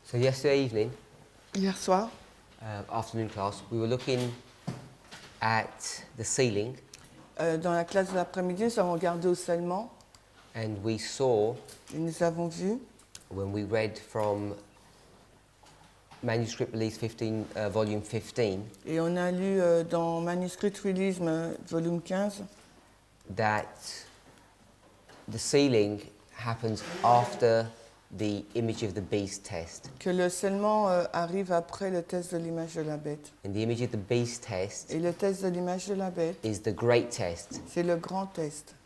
So yesterday evening, Hier soir, afternoon class, we were looking at the ceiling dans la classe de l'après-midi, nous avons regardé au scellement and we saw, et nous avons vu, when we read from Manuscript Release 15, Volume 15, et on a lu dans Manuscrit Realism, volume 15, that the sealing happens after the image of the beast test. que le scellement arrive après le test de l'image de la bête. And the image of the beast test Et le test de l'image de la bête, is the great test. c'est le grand test.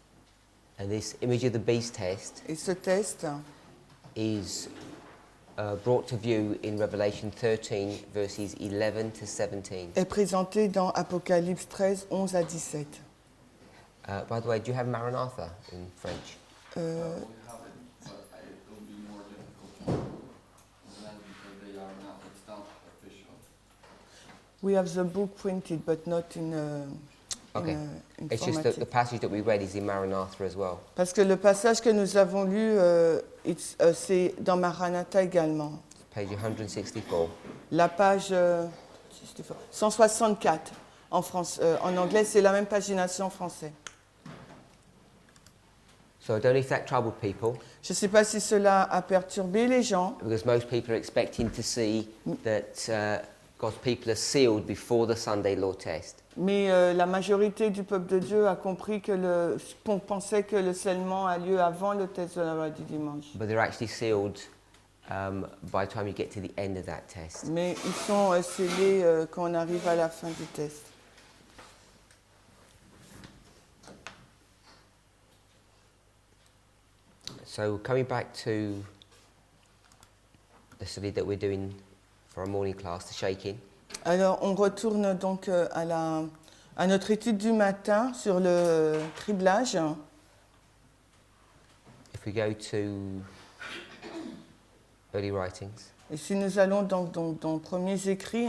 And this image of the beast test Et ce test is brought to view in Revelation 13, verses 11 to 17. est présenté dans Apocalypse 13, 11 à 17. By the way, do you have Maranatha in French? Euh, we have the book printed, but not in Okay. in It's just that the formative. passage that we read is in Maranatha as well. Parce que le passage que nous avons lu, c'est dans Maranatha également. Page 164. La page 164 en anglais, c'est la même pagination en français. So I don't know if that troubled people, Je ne sais pas si cela a perturbé les gens, because most people are expecting to see that God's people are sealed before the Sunday law test. mais la majorité du peuple de Dieu a compris on pensait que le scellement a lieu avant le test de la loi du dimanche. But they're actually sealed by the time you get to the end of that test. Mais ils sont scellés quand on arrive à la fin du test. So coming back to the study that we're doing for our morning class, the shaking. Alors, on retourne donc à notre étude du matin sur le criblage. If we go to early writings, Et si nous allons donc dans Premiers Écrits,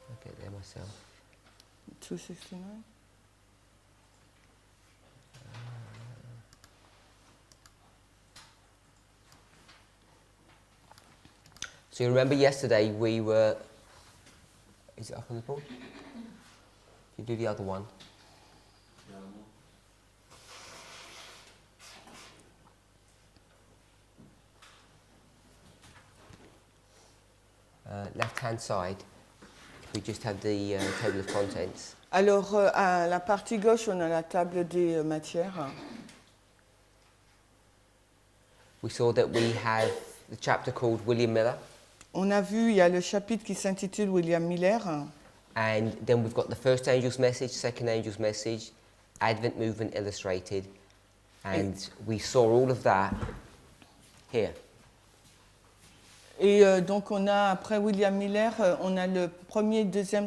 I'll get there myself. 269. So you remember yesterday we were. Is it up on the board? You do the other one. Left-hand side. We just have the table of contents. Alors, à la partie gauche, on a la table des matières. We saw that we have the chapter called William Miller, On a vu, il y a le chapitre qui s'intitule William Miller. and then we've got the first angel's message, second angel's message, Advent movement illustrated, and we saw all of that here. Et donc, on a, après William Miller, on a le premier, deuxième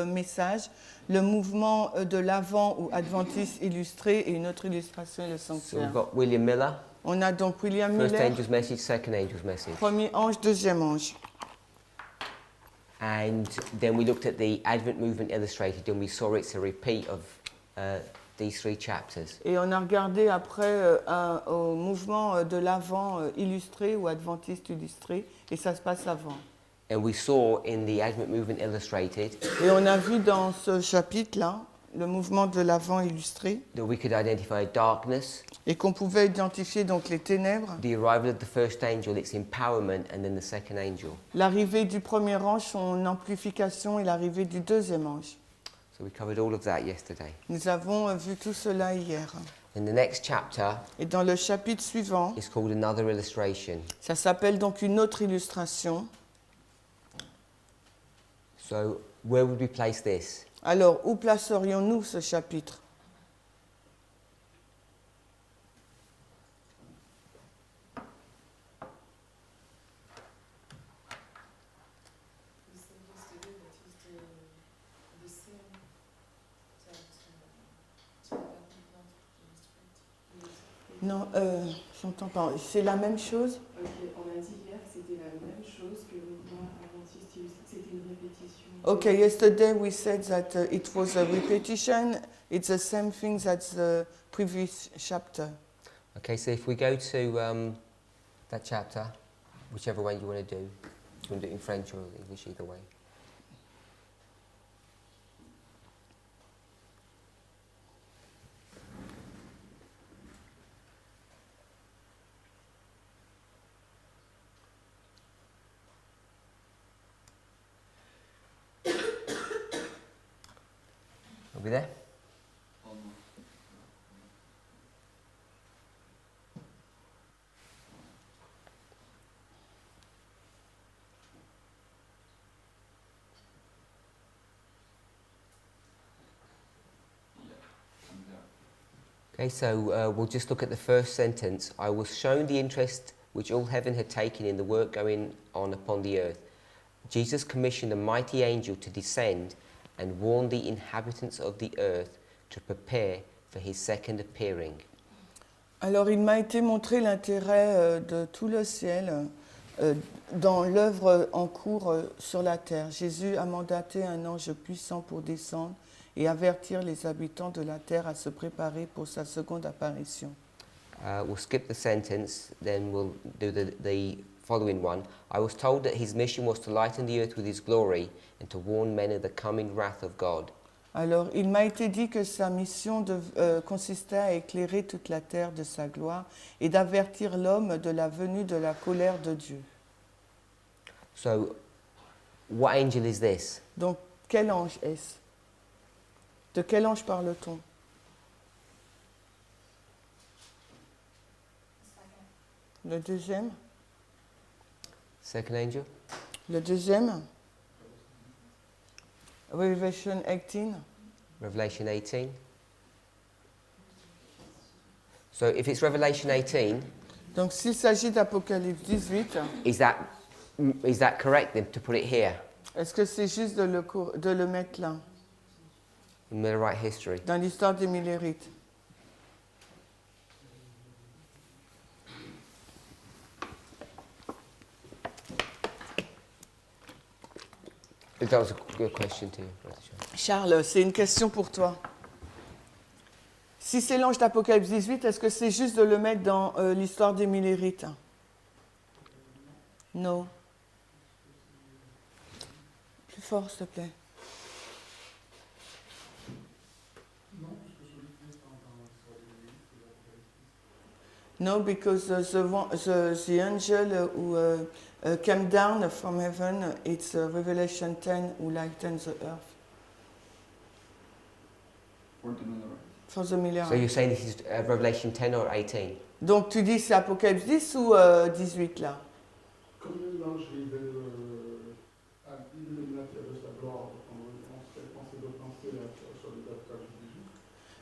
message, le mouvement de l'Avent ou Adventiste illustré et une autre illustration, le So we've sanctuaire. got William Miller, On a donc William first Miller, angel's message, second angel's message. premier ange, deuxième ange. And then we looked at the Advent movement illustrated, and we saw it's a repeat of these three chapters. Et on a regardé après au mouvement de l'Avent illustré ou Adventiste illustré, et ça se passe avant. And we saw in the Advent movement illustrated Et on a vu dans ce chapitre-là, le mouvement de l'Avent illustré, that we could identify darkness, et qu'on pouvait identifier donc les ténèbres, the arrival of the first angel, its empowerment, and then the second angel. l'arrivée du premier ange, son amplification, et l'arrivée du deuxième ange. So we covered all of that yesterday. Nous avons vu tout cela hier. And the next chapter Et dans le chapitre suivant, is called Another Illustration. ça s'appelle donc une autre illustration. So where would we place this? Alors, où placerions-nous ce chapitre ? Non, j'entends pas. C'est la même chose ? Ok, on a dit hier que c'était la même chose que le mouvement adventiste illustre. C'était une répétition. Okay, yesterday we said that it was a repetition. It's the same thing as the previous chapter. Okay, so if we go to that chapter, whichever way you want to do, you want to do it in French or English, either way. Are we there? Okay, so we'll just look at the first sentence. I was shown the interest which all heaven had taken in the work going on upon the earth. Jesus commissioned a mighty angel to descend and warn the inhabitants of the earth to prepare for his second appearing. Alors, il m'a été montré l'intérêt de tout le ciel dans l'œuvre en cours sur la terre. Jésus a mandaté un ange puissant pour descendre et avertir les habitants de la terre à se préparer pour sa seconde apparition. We'll skip the sentence, then we'll do the following one. I was told that his mission was to lighten the earth with his glory and to warn men of the coming wrath of God. Alors, il m'a été dit que sa mission consistait à éclairer toute la terre de sa gloire et d'avertir l'homme de la venue de la colère de Dieu. So, what angel is this? Donc, quel ange est-ce? De quel ange parle-t-on? Le deuxième? Second angel? Le deuxième? Revelation 18. Revelation 18. So if it's Revelation 18, Donc s'il s'agit d'Apocalypse 18, is that correct then to put it here est-ce que c'est juste de le mettre là, in Millerite history? dans l'histoire des Millérites? That was a good question to you. Charles, c'est une question pour toi. Si c'est l'ange d'Apocalypse 18, est-ce que c'est juste de le mettre dans l'histoire des Millérites? Non. Plus fort, s'il te plaît. No, because the angel who came down from heaven, it's Revelation 10 who lightens the earth. For the Millerites. So you're saying this is Revelation 10 or 18? Donc tu dis c'est Apocalypse 10 ou 18 là? Comme l'ange révèle à l'illuminateur de sa gloire, on serait pensé de penser sur les Apocalypse 18.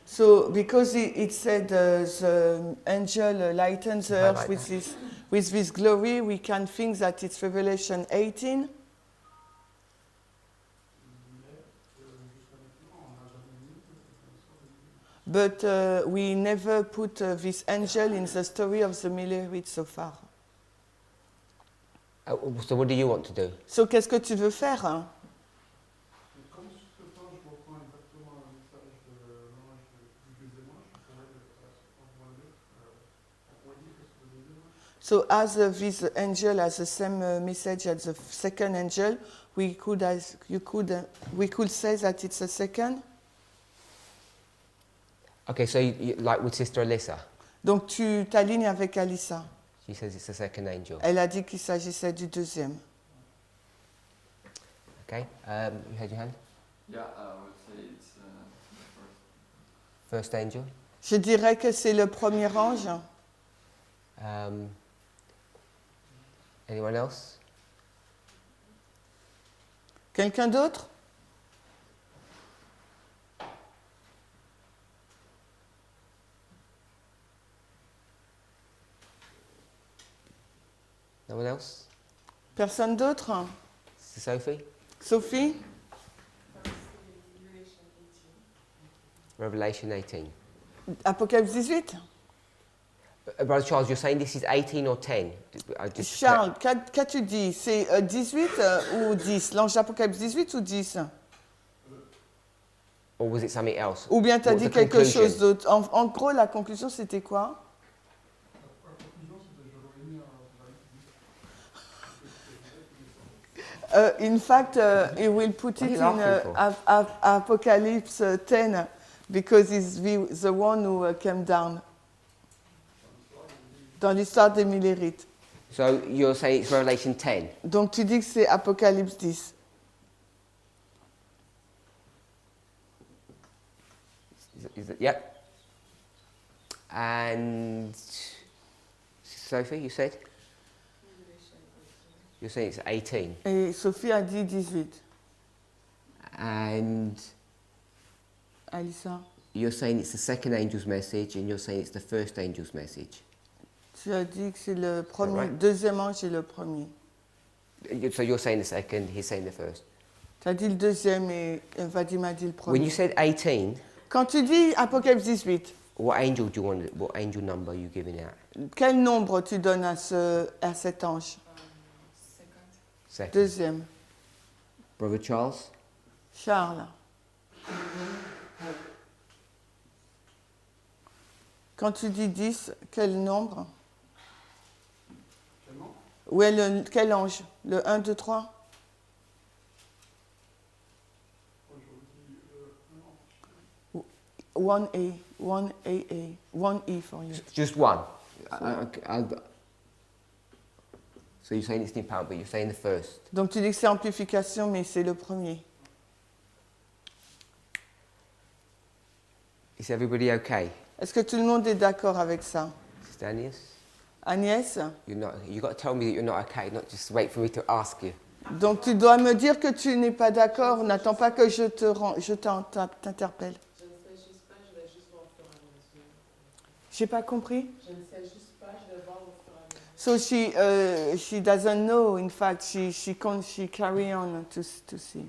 So because it said the angel lightens the earth with this glory, we can think that it's Revelation 18. But we never put this angel in the story of the Millerites so far. So what do you want to do? So qu'est-ce que tu veux faire, hein? Comme ce temps, je reprends exactement le message de l'ange du deuxième ange, je pourrais dire que c'est le deuxième ange. So as this angel has the same message as the second angel, we could say that it's the second. Okay, so you, like with Sister Alyssa, Donc tu t'alignes avec Alissa. she says it's the second angel. Elle a dit qu'il s'agissait du deuxième. Okay, you had your hand? Yeah, I would say it's the First angel. Je dirais que c'est le premier ange. Anyone else? Quelqu'un d'autre? No one else? Personne d'autre? Sister Sophie? Sophie? Revelation 18. Apocalypse 18? Brother Charles, you're saying this is 18 or 10? I just- Charles, qu'as-tu dit? C'est 18 ou 10? L'ange d'Apocalypse 18 ou 10? Or was it something else? Ou bien tu as What's dit the quelque conclusion? chose d'autre? En gros, la conclusion, c'était quoi? La conclusion, c'était je l'aurais mis In fact, he will put What are it you in laughing Apocalypse 10 because he's the one who came down. Dans l'histoire des Millérites. So you're saying it's Revelation 10? Donc tu dis que c'est Apocalypse 10. Yep. And Sophie, you said? You're saying it's 18. Et Sophie a dit 18. And Alissa, you're saying it's the second angel's message, and you're saying it's the first angel's message. tu as dit que c'est le premier, right? deuxième ange et le premier. So you're saying the second, he's saying the first. Tu as dit le deuxième et Vadim a dit le When you premier. said 18, Quand tu dis Apocalypse 18, what angel do you want? What angel number are you giving out? quel nombre tu donnes à cet ange? Second. Deuxième. Brother Charles? Charles. Quand tu dis 10, quel nombre? Où est quel ange? Le 1, 2, 3? One A, one AA, one E for you. Just one. So you're saying it's the pound, but you're saying the first. Donc tu dis que c'est amplification, mais c'est le premier. Is everybody okay? Est-ce que tout le monde est d'accord avec ça? Sister Agnes? Agnès? You've got to tell me that you're not okay, not just wait for me to ask you. Donc tu dois me dire que tu n'es pas d'accord, n'attends pas que je t'interpelle. Je ne sais juste pas, je vais juste voir au fur et à mesure. J'ai pas compris? Je ne sais juste pas, je vais voir au fur et à mesure. So she doesn't know. In fact, she carry on to see.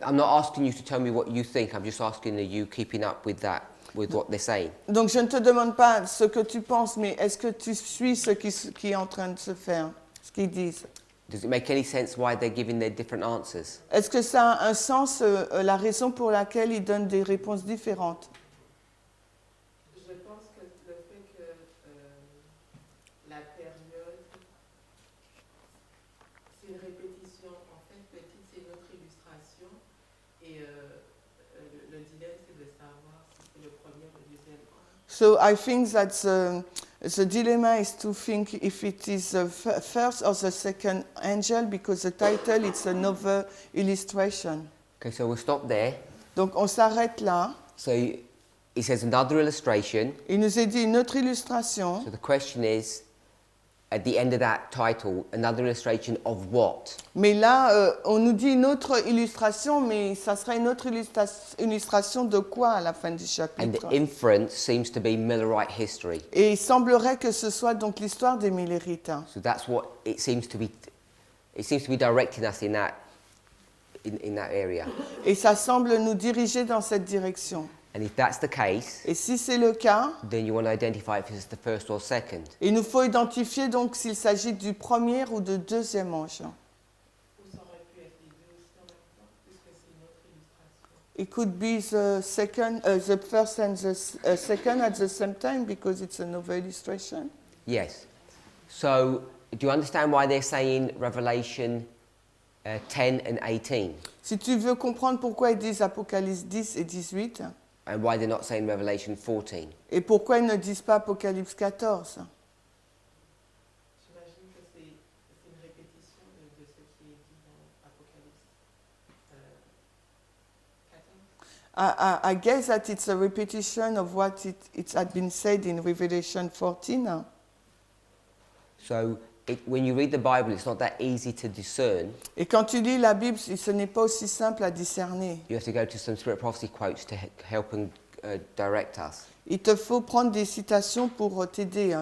I'm not asking you to tell me what you think, I'm just asking are you keeping up with that, with what they're saying? Donc je ne te demande pas ce que tu penses, mais est-ce que tu suis ce qui est en train de se faire, ce qu'ils disent? Does it make any sense why they're giving their different answers? Est-ce que ça a un sens, la raison pour laquelle ils donnent des réponses différentes? Je pense que le fait que la période, c'est une répétition. En fait, petite, c'est une autre illustration. Et le dilemme, c'est de savoir si c'est le premier ou le deuxième ange. So I think that the dilemma is to think if it is the first or the second angel, because the title it's another illustration. Okay, so we'll stop there. Donc on s'arrête là. So it says another illustration. Il nous est dit une autre illustration. So the question is, at the end of that title, another illustration of what? Mais là, on nous dit une autre illustration, mais ça serait une autre illustration de quoi à la fin du And chapitre? the inference seems to be Millerite history. Et il semblerait que ce soit donc l'histoire des Millérites. So that's what it seems to be. It seems to be directing us in that area. Et ça semble nous diriger dans cette direction. And if that's the case, Et si c'est le cas, then you want to identify if it's the first or second. il nous faut identifier donc s'il s'agit du premier ou du deuxième ange. Ou ça aurait pu être les deux aussi en même temps, puisque c'est une autre illustration. It could be the first and the second at the same time because it's another illustration. Yes. So do you understand why they're saying Revelation 10 and 18? Si tu veux comprendre pourquoi ils disent Apocalypse 10 et 18, And why they're not saying Revelation 14? et pourquoi ils ne disent pas Apocalypse 14, J'imagine que c'est une répétition de ce qui est dit dans Apocalypse 14. I guess that it's a repetition of what it had been said in Revelation 14. So when you read the Bible, it's not that easy to discern. Et quand tu lis la Bible, ce n'est pas aussi simple à discerner. You have to go to some Spirit prophecy quotes to help and direct us. Il te faut prendre des citations pour t'aider.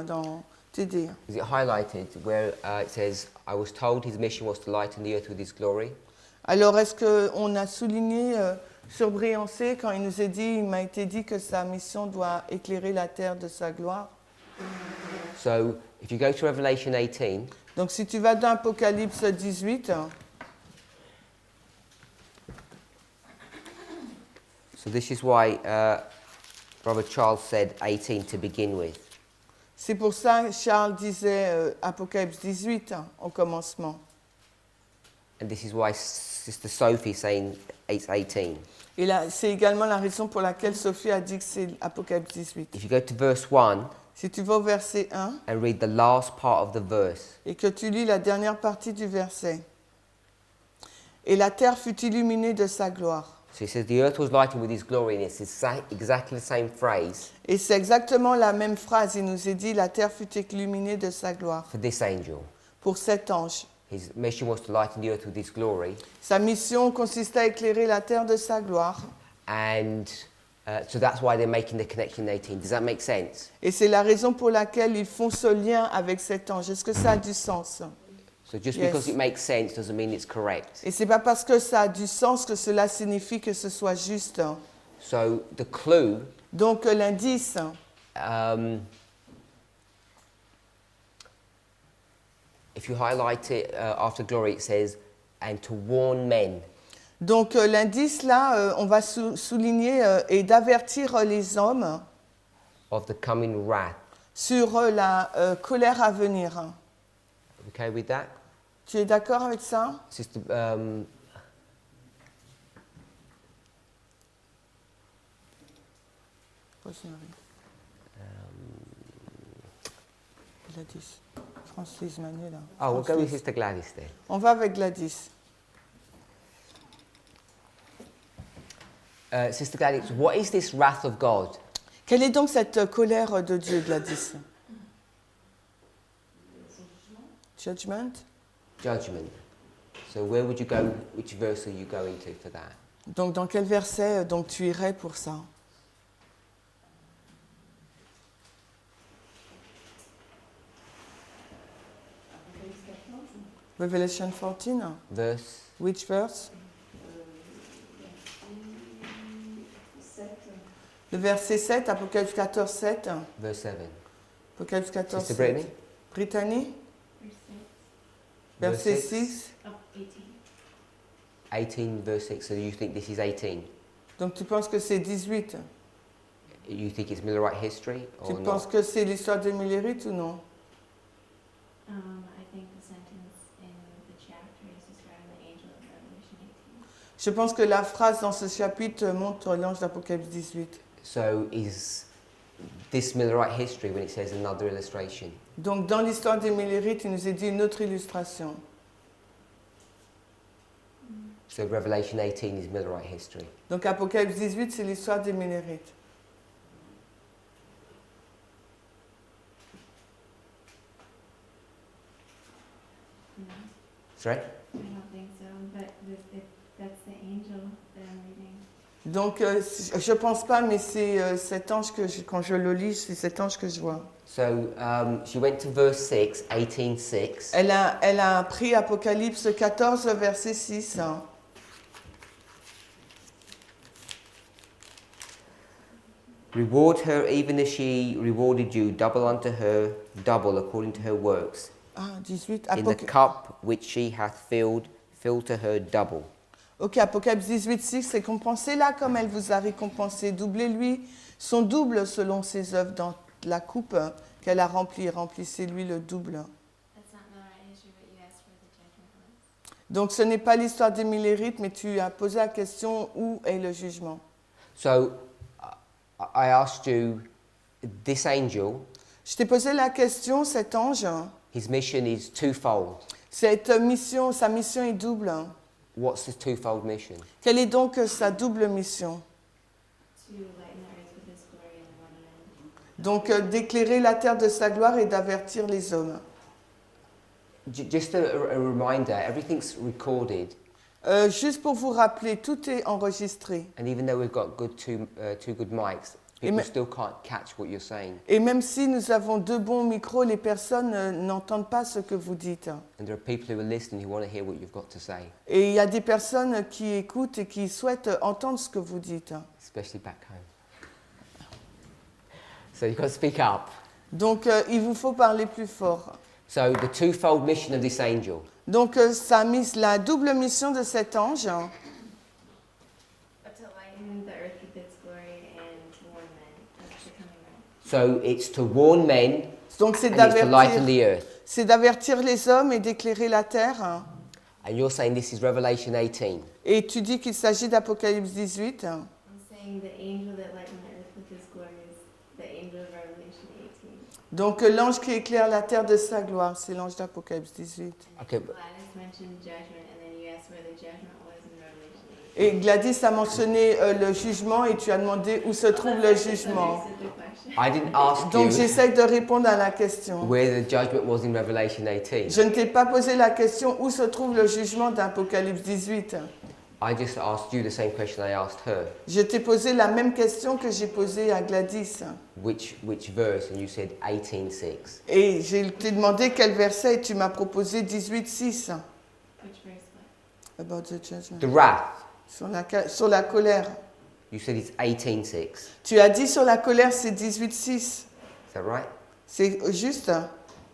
T'aider. Is it highlighted where it says, I was told his mission was to lighten the earth with his glory? Alors, est-ce qu'on a souligné sur Briancé quand il nous est dit, il m'a été dit que sa mission doit éclairer la terre de sa gloire? So if you go to Revelation 18, Donc si tu vas dans Apocalypse 18, so this is why Brother Charles said 18 to begin with. c'est pour ça que Charles disait Apocalypse 18 au commencement. And this is why Sister Sophie is saying it's 18. Et là, c'est également la raison pour laquelle Sophie a dit que c'est Apocalypse 18. If you go to verse 1 Si tu vas au verset 1 and read the last part of the verse, et que tu lis la dernière partie du verset. Et la terre fut illuminée de sa gloire. so it says the earth was lightened with his glory, and it's exactly the same phrase Et c'est exactement la même phrase. Il nous est dit, la terre fut illuminée de sa gloire. for this angel. Pour cet ange. His mission was to lighten the earth with his glory, Sa mission consistait à éclairer la terre de sa gloire. and so that's why they're making the connection in 18. Does that make sense? Et c'est la raison pour laquelle ils font ce lien avec cet ange. Est-ce que ça a du sens? So just Yes. because it makes sense doesn't mean it's correct. Et c'est pas parce que ça a du sens que cela signifie que ce soit juste. So the clue, Donc l'indice, if you highlight it after glory, it says, and to warn men. donc l'indice là, on va souligner et d'avertir les hommes Of the coming wrath. sur la colère à venir. Okay with that? Tu es d'accord avec ça? Sister, Gladys. Francis Manuel. Là. oh, we'll go with Francis. Sister Gladys then. On va avec Gladys. Sister Gladys, what is this wrath of God? Quelle est donc cette colère de Dieu, Gladys? Judgment. Judgment. So where would you go? Which verse are you going to for that? Donc dans quel verset donc tu irais pour ça? Revelation 14. Verse. Which verse? Le verset 7, Apocalypse 14, 7. Verse 7. Apocalypse 14, Sister 7. Brittany? Brittany, Verse verset six. 6. 18 verse 6. So you think this is 18? Donc tu penses que c'est 18? You think it's Millerite history Tu or penses not? que c'est l'histoire des Millérites ou non? I think the sentence in the chapter is describing the angel of Revelation 18. Je pense que la phrase dans ce chapitre montre l'ange d'Apocalypse 18. So is this Millerite history when it says another illustration? Donc dans l'histoire des Millérites, il nous est dit une autre illustration. So Revelation 18 is Millerite history. Donc Apocalypse 18, c'est l'histoire des Millérites. No, Sorry? I don't think so, but that's the angel that I'm reading. Donc je pense pas, mais c'est cet ange que quand je le lis, c'est cet ange que je vois. So she went to verse 6, 18:6. Elle a pris Apocalypse 14, verset 6. Reward her even as she rewarded you, double unto her, double according to her works. Ah, 18. In the cup which she hath filled, fill to her double. Ok, Apocalypse 18, 6, c'est compensez-la comme elle vous a récompensé. Doublez-lui son double selon ses œuvres dans la coupe qu'elle a remplie. Remplissez-lui le double. That's not Millerite history, but you asked where the judgment was. Donc ce n'est pas l'histoire des Millérites, mais tu as posé la question où est le jugement. So I asked you, this angel, Je t'ai posé la question, cet ange, his mission is twofold. sa mission est double. What's this twofold mission? Quelle est donc sa double mission? To lighten the earth with his glory and warn men. Donc d'éclairer la terre de sa gloire et d'avertir les hommes. Just a reminder, everything's recorded, Juste pour vous rappeler, tout est enregistré. and even though we've got two good mics, people Amen. still can't catch what you're saying. Et même si nous avons deux bons micros, les personnes n'entendent pas ce que vous dites. And there are people who are listening who want to hear what you've got to say, Et il y a des personnes qui écoutent et qui souhaitent entendre ce que vous dites. especially back home. So you've got to speak up. Donc, il vous faut parler plus fort. So the twofold mission of this angel. Donc, la double mission de cet ange, But to lighten the earth with its glory and to warn men of the coming wrath. So it's to warn men donc c'est and it's to lighten d'avertir, the earth. c'est d'avertir les hommes et d'éclairer la terre. And you're saying this is Revelation 18. Et tu dis qu'il s'agit d'Apocalypse 18. I'm saying the angel that lightened the earth with his glory is the angel of Revelation 18. Donc, l'ange qui éclaire la terre de sa gloire, c'est l'ange d'Apocalypse 18. Okay. Gladys mentioned judgment, and then you asked where the judgment was in Revelation 18. Et Gladys a mentionné le jugement et tu as demandé où se trouve le jugement. I didn't ask Donc, you j'essaie de répondre à la question. where the judgment was in Revelation 18. Je ne t'ai pas posé la question où se trouve le jugement d'Apocalypse 18. I just asked you the same question I asked her. Je t'ai posé la même question que j'ai posée à Gladys. Which verse? And you said 18:6. Et je t'ai demandé quel verset et tu m'as proposé 18:6. Which verse what? About the judgment. The wrath. Sur la colère. You said it's 18:6. Tu as dit sur la colère, c'est 18:6. Is that right? C'est juste.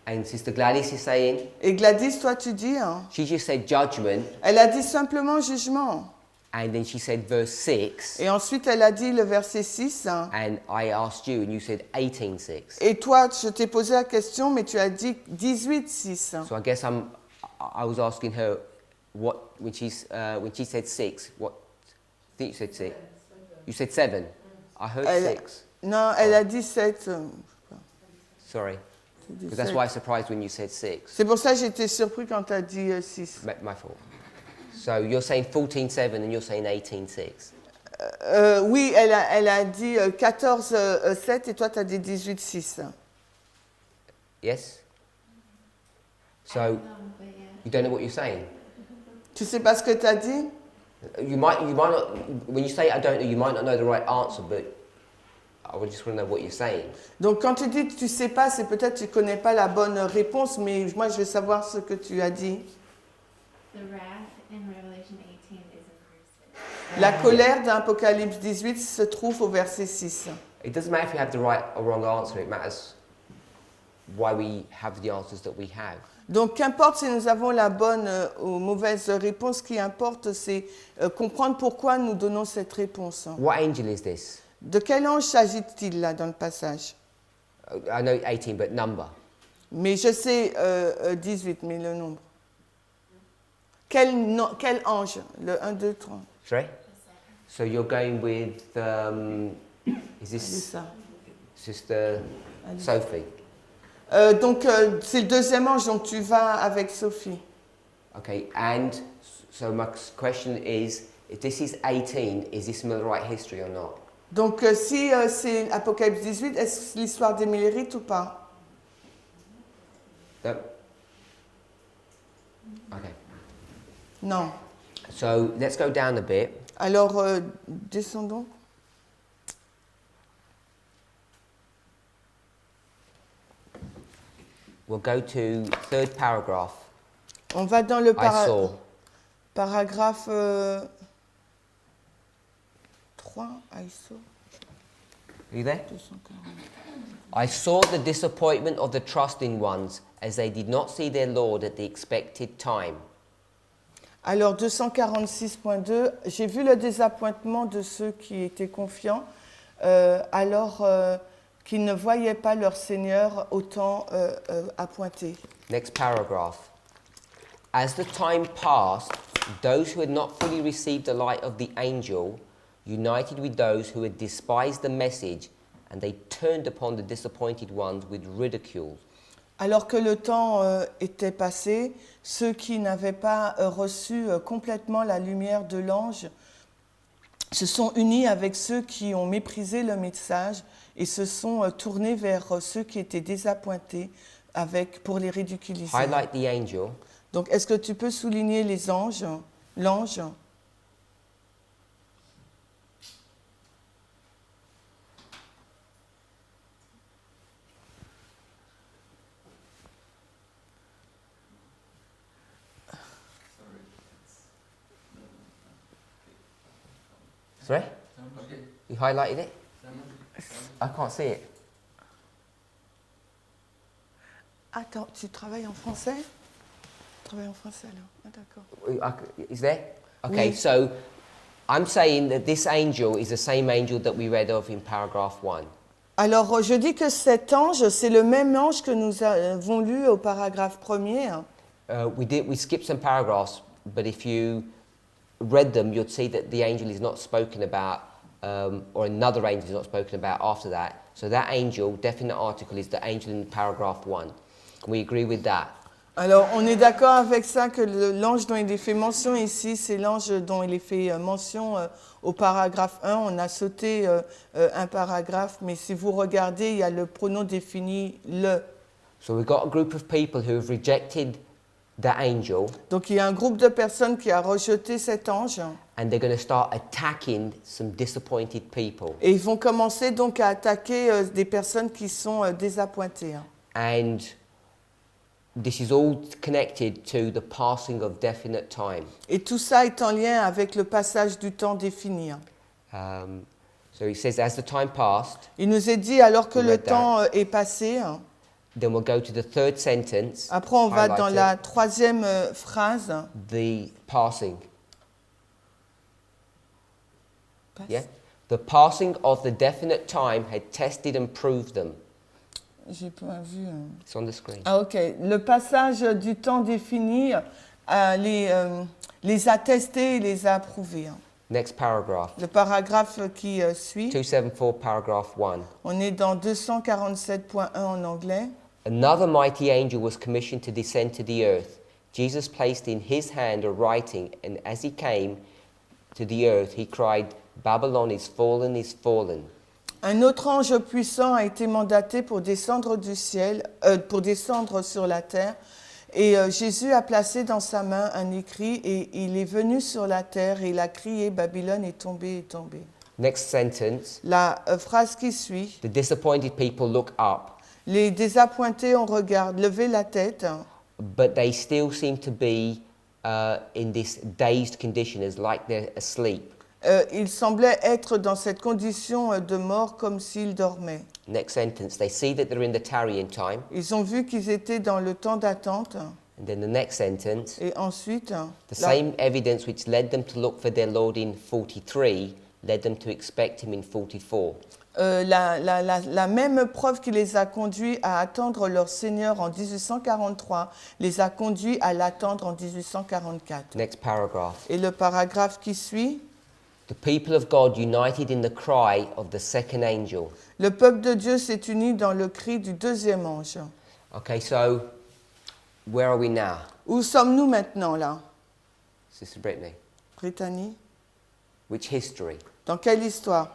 And Sister Gladys is saying, Et Gladys, toi, tu dis, hein, she just said judgment, elle a dit simplement jugement. and then she said verse 6, Et ensuite, elle a dit le verset 6. hein. and I asked you, and you said 18:6. Et toi, je t'ai posé la question, mais tu as dit 18:6. So I guess I was asking her what when she said 6. What? I think you said 6. You said 7. I heard Elle- 6. Non, elle a dit 7. Sorry, because that's why I was surprised when you said 6. C'est pour ça que j'étais surpris quand tu as dit 6. My fault. So you're saying 14:7, and you're saying 18:6. Oui, elle a dit 14:7 et toi, tu as dit 18:6. Yes. So But yeah. you don't know what you're saying. Tu sais pas ce que tu as dit? You might not. When you say I don't know, you might not know the right answer, but I just want to know what you're saying. Donc, quand tu dis que tu sais pas, c'est peut-être que tu connais pas la bonne réponse, mais moi, je veux savoir ce que tu as dit. The wrath in Revelation 18 is in verse 6. La colère d'Apocalypse 18 se trouve au verset 6. It doesn't matter if you have the right or wrong answer. It matters why we have the answers that we have. Donc, qu'importe si nous avons la bonne ou mauvaise réponse, ce qui importe, c'est comprendre pourquoi nous donnons cette réponse. What angel is this? De quel ange s'agit-il là dans le passage? I know 18, but number. Mais je sais 18, mais le nombre. Quel ange? Le 1, 2, 3. Sorry? So you're going with, is C'est this ça. Sister Allez. Sophie? Donc, c'est le deuxième ange, donc tu vas avec Sophie. Okay, and so my question is, if this is 18, is this the right history or not? Donc, si c'est Apocalypse 18, est-ce l'histoire des Mélérites ou pas? No? Okay. Non. So let's go down a bit. Alors, descendons. We'll go to third paragraph. On va dans le I saw. paragraphe 3. I saw. Are you there? 240. I saw the disappointment of the trusting ones as they did not see their Lord at the expected time. Alors, 246.2, j'ai vu le désappointement de ceux qui étaient confiants alors qu'ils ne voyaient pas leur Seigneur au temps appointé. Next paragraph. As the time passed, those who had not fully received the light of the angel united with those who had despised the message, and they turned upon the disappointed ones with ridicule. Alors que le temps était passé, ceux qui n'avaient pas reçu complètement la lumière de l'ange se sont unis avec ceux qui ont méprisé le message et se sont tournés vers ceux qui étaient désappointés pour les ridiculiser. Highlight the angel. Donc, est-ce que tu peux souligner les anges, l'ange? Sorry? Okay. You highlighted it? I can't see it. Attends, tu travailles en français? Tu travailles en français alors? Ah, d'accord. Is there? Okay, Oui. so I'm saying that this angel is the same angel that we read of in paragraph 1. Alors, je dis que cet ange, c'est le même ange que nous avons lu au paragraphe 1er. We skipped some paragraphs, but if you read them, you'd see that the angel is not spoken about, or another angel is not spoken about after that. So that angel, definite article, is the angel in paragraph 1. Can we agree with that? Alors, on est d'accord avec ça que l'ange dont il est fait mention ici, c'est l'ange dont il est fait mention au paragraphe 1. On a sauté un paragraphe, mais si vous regardez, il y a le pronom défini le. So we've got a group of people who have rejected the angel, Donc, il y a un groupe de personnes qui a rejeté cet ange and they're going to start attacking some disappointed people. et ils vont commencer donc à attaquer des personnes qui sont désappointées. And this is all connected to the passing of definite time. Et tout ça est en lien avec le passage du temps défini. So it says, as the time passed, Il nous est dit, alors que We le read that. temps est passé, then we'll go to the third sentence. après on va dans highlighted, la troisième phrase. the passing. Yeah? The passing of the definite time had tested and proved them. J'ai pas vu. It's on the screen. Ah ok. Le passage du temps défini les a testés et les a approuvés. Next paragraph. Le paragraphe qui suit, 274, paragraph 1. on est dans 247.1 en anglais. Another mighty angel was commissioned to descend to the earth. Jesus placed in his hand a writing, and as he came to the earth, he cried, Babylon is fallen, is fallen. Un autre ange puissant a été mandaté pour descendre du ciel, pour descendre sur la terre. Et Jésus a placé dans sa main un écrit et il est venu sur la terre et il a crié, Babylone est tombée, est tombée. Next sentence. La phrase qui suit, The disappointed people look up, les désappointés on regarde, lever la tête, but they still seem to be in this dazed condition, as like they're asleep. ils semblaient être dans cette condition de mort comme s'ils dormaient. Next sentence. They see that they're in the tarrying time. Ils ont vu qu'ils étaient dans le temps d'attente. And then the next sentence. Et ensuite, The same evidence which led them to look for their Lord in 43 led them to expect him in 44. la même preuve qui les a conduits à attendre leur Seigneur en 1843 les a conduits à l'attendre en 1844. Next paragraph. Et le paragraphe qui suit, The people of God united in the cry of the second angel. le peuple de Dieu s'est uni dans le cri du deuxième ange. Okay, so where are we now, Où sommes-nous maintenant là, Sister Brittany? Brittany? Which history? Dans quelle histoire?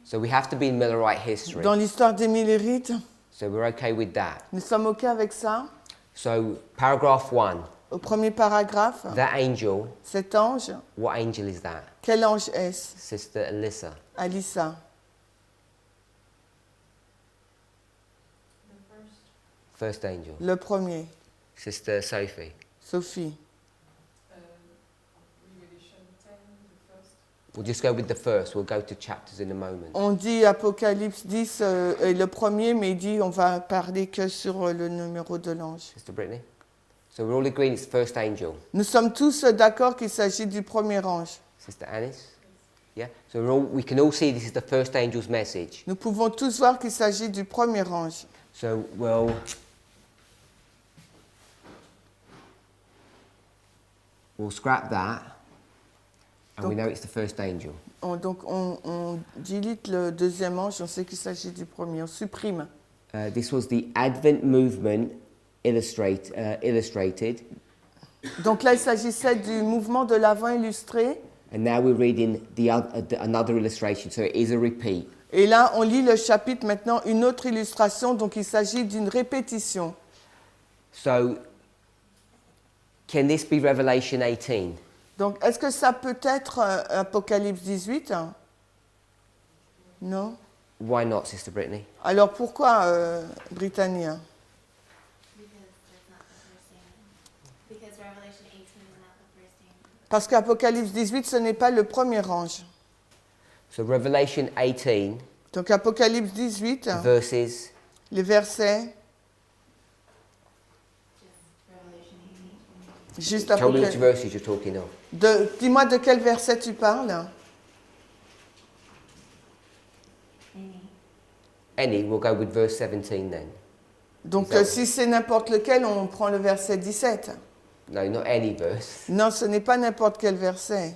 So we have to be in Millerite history. Dans l'histoire des Millérites? So we're okay with that. Nous sommes OK avec ça? So paragraph 1, Au premier paragraphe, that angel, cet ange, what angel is that? quel ange est-ce? Sister Alyssa. Alissa. First angel. Le premier, Sister Sophie. Sophie. We'll just go with the first. We'll go to chapters in a moment. On dit Apocalypse 10 est le premier, mais il dit on va parler que sur le numéro de l'ange. Sister Brittany? So we're all agreeing it's the first angel. Nous sommes tous d'accord qu'il s'agit du premier ange. Sister Anis? Yeah? So we can all see this is the first angel's message. Nous pouvons tous voir qu'il s'agit du premier ange. So we'll scrap that, and we know it's the first angel. Donc on delete le deuxième ange, on sait qu'il s'agit du premier, on supprime. This was the Advent movement illustrated, Donc là, il s'agissait du mouvement de l'Avent illustré. and now we're reading another illustration, so it is a repeat. Et là, on lit le chapitre maintenant, une autre illustration, donc il s'agit d'une répétition. So, can this be Revelation 18? Donc, est-ce que ça peut être Apocalypse 18 ? Non ? Why not, Sister Brittany? Alors pourquoi Britannia ? Because Revelation 18 is not the first angel. Parce qu'Apocalypse 18, ce n'est pas le premier ange. So, Revelation 18, Donc Apocalypse 18, verses les versets Juste Tell me which Apocalypse. verses you're talking of. Dis-moi de quel verset tu parles. Any, we'll go with verse 17 then. Donc Is that- si c'est n'importe lequel, on prend le verset 17. No, not any verse. Non, ce n'est pas n'importe quel verset.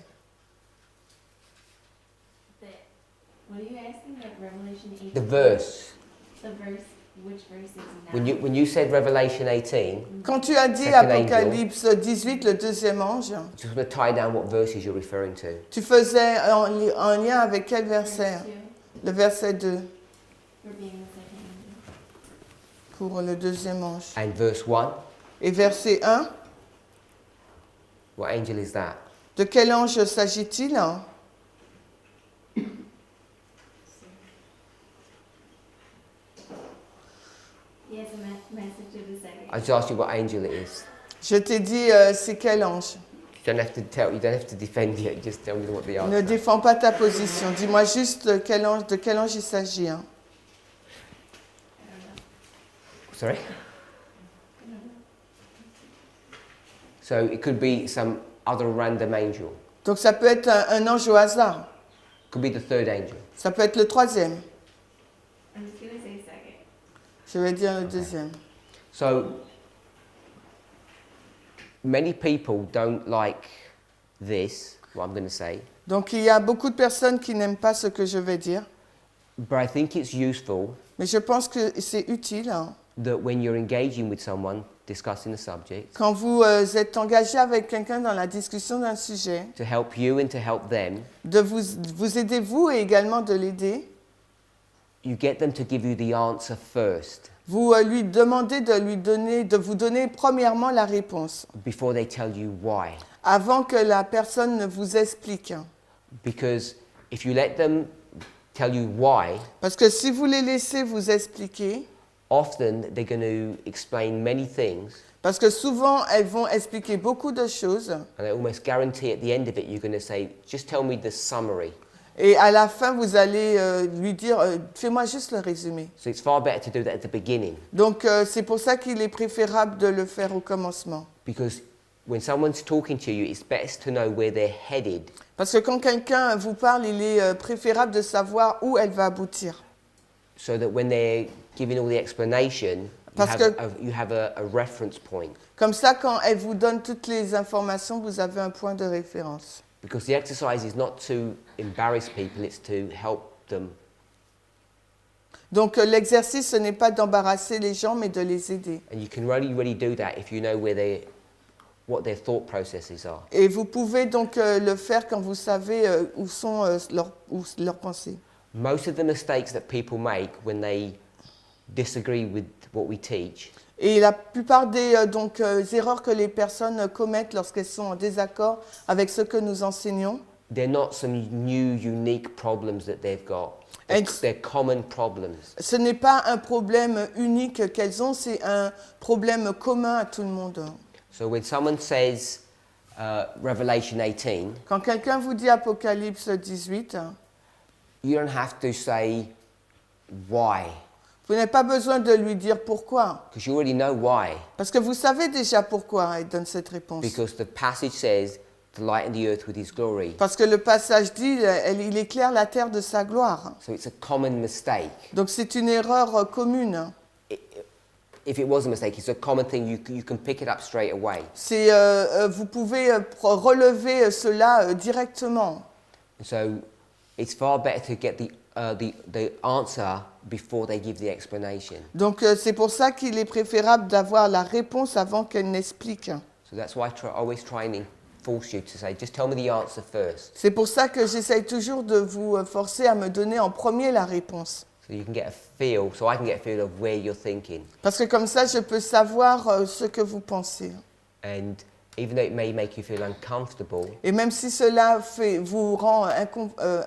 What are you asking? Like Revelation 18? The verse. The verse, which verse is now? When you said Revelation 18, Quand tu as dit Second Apocalypse 18, le deuxième ange, I just want to tie down what verses you're referring to. tu faisais en lien avec quel verset? Verse 2, Le verset 2 for being the second angel. pour le deuxième ange. And verse 1, Et verset 1, what angel is that? de quel ange s'agit-il? He has a message of the second. I just asked you what angel it is. Je t'ai dit c'est quel ange. You don't have to tell. You don't have to defend it. Just tell me what the Ne answer. défends pas ta position. Dis-moi juste de quel ange il s'agit. Hein. I don't know. Sorry. So it could be some other random angel. Donc ça peut être un ange au hasard. Could be the third angel. Ça peut être le troisième. I'm just gonna say second. Je vais dire le deuxième. So many people don't like this. What I'm going to say, Donc il y a beaucoup de personnes qui n'aiment pas ce que je vais dire. but I think it's useful Mais je pense que c'est utile hein, that when you're engaging with someone discussing a subject, quand vous êtes engagé avec quelqu'un dans la discussion d'un sujet, to help you and to help them, de vous aider vous et également de l'aider. you get them to give you the answer first Vous lui demandez de vous donner premièrement la réponse, before they tell you why. avant que la personne ne vous explique. Because if you let them tell you why, Parce que si vous les laissez vous expliquer, often they're going to explain many things, parce que souvent elles vont expliquer beaucoup de choses, and I almost guarantee at the end of it you're going to say, just tell me the summary. et à la fin vous allez lui dire fais-moi juste le résumé. So it's far better to do that at the beginning, Donc c'est pour ça qu'il est préférable de le faire au commencement. because when someone's talking to you, it's best to know where they're headed, Parce que quand quelqu'un vous parle, il est préférable de savoir où elle va aboutir. so that when they're giving all the explanation, Parce you have a reference point. Comme ça, quand elle vous donne toutes les informations, vous avez un point de référence. Because the exercise is not to embarrass people, it's to help them. Donc l'exercice, ce n'est pas d'embarrasser les gens, mais de les aider. And you can really do that if you know what their thought processes are. Et vous pouvez donc le faire quand vous savez où sont leurs pensées. Most of the mistakes that people make when they disagree with what we teach Et la plupart des erreurs que les personnes commettent lorsqu'elles sont en désaccord avec ce que nous enseignons, they're not some new, unique problems that they've got. And- They're common problems. ce n'est pas un problème unique qu'elles ont, c'est un problème commun à tout le monde. So when someone says Revelation 18, Quand quelqu'un vous dit Apocalypse 18, you don't have to say why, vous n'avez pas besoin de lui dire pourquoi, because you already know why. parce que vous savez déjà pourquoi elle donne cette réponse. Because the passage says, to lighten the earth with his glory. Parce que le passage dit, il éclaire la terre de sa gloire. So it's a common mistake. Donc c'est une erreur commune. If it was a mistake, it's a common thing. You can pick it up straight away. C'est, vous pouvez relever cela directement. So it's far better to get the answer before they give the explanation. Donc c'est pour ça qu'il est préférable d'avoir la réponse avant qu'elle n'explique. So that's why I always try and force you to say, just tell me the answer first, C'est pour ça que j'essaye toujours de vous forcer à me donner en premier la réponse. so you can get a feel. So I can get a feel of where you're thinking. Parce que comme ça, je peux savoir ce que vous pensez. And even though it may make you feel uncomfortable, Et même si cela vous rend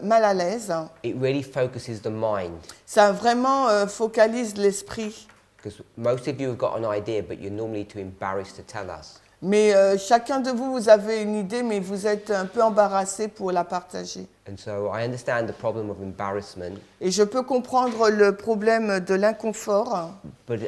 mal à l'aise, it really focuses the mind. ça vraiment focalise l'esprit. Because most of you have got an idea, but you're normally too embarrassed to tell us. Mais chacun de vous, vous avez une idée, mais vous êtes un peu embarrassé pour la partager. And so I understand the problem of embarrassment, Et je peux comprendre le problème de l'inconfort, but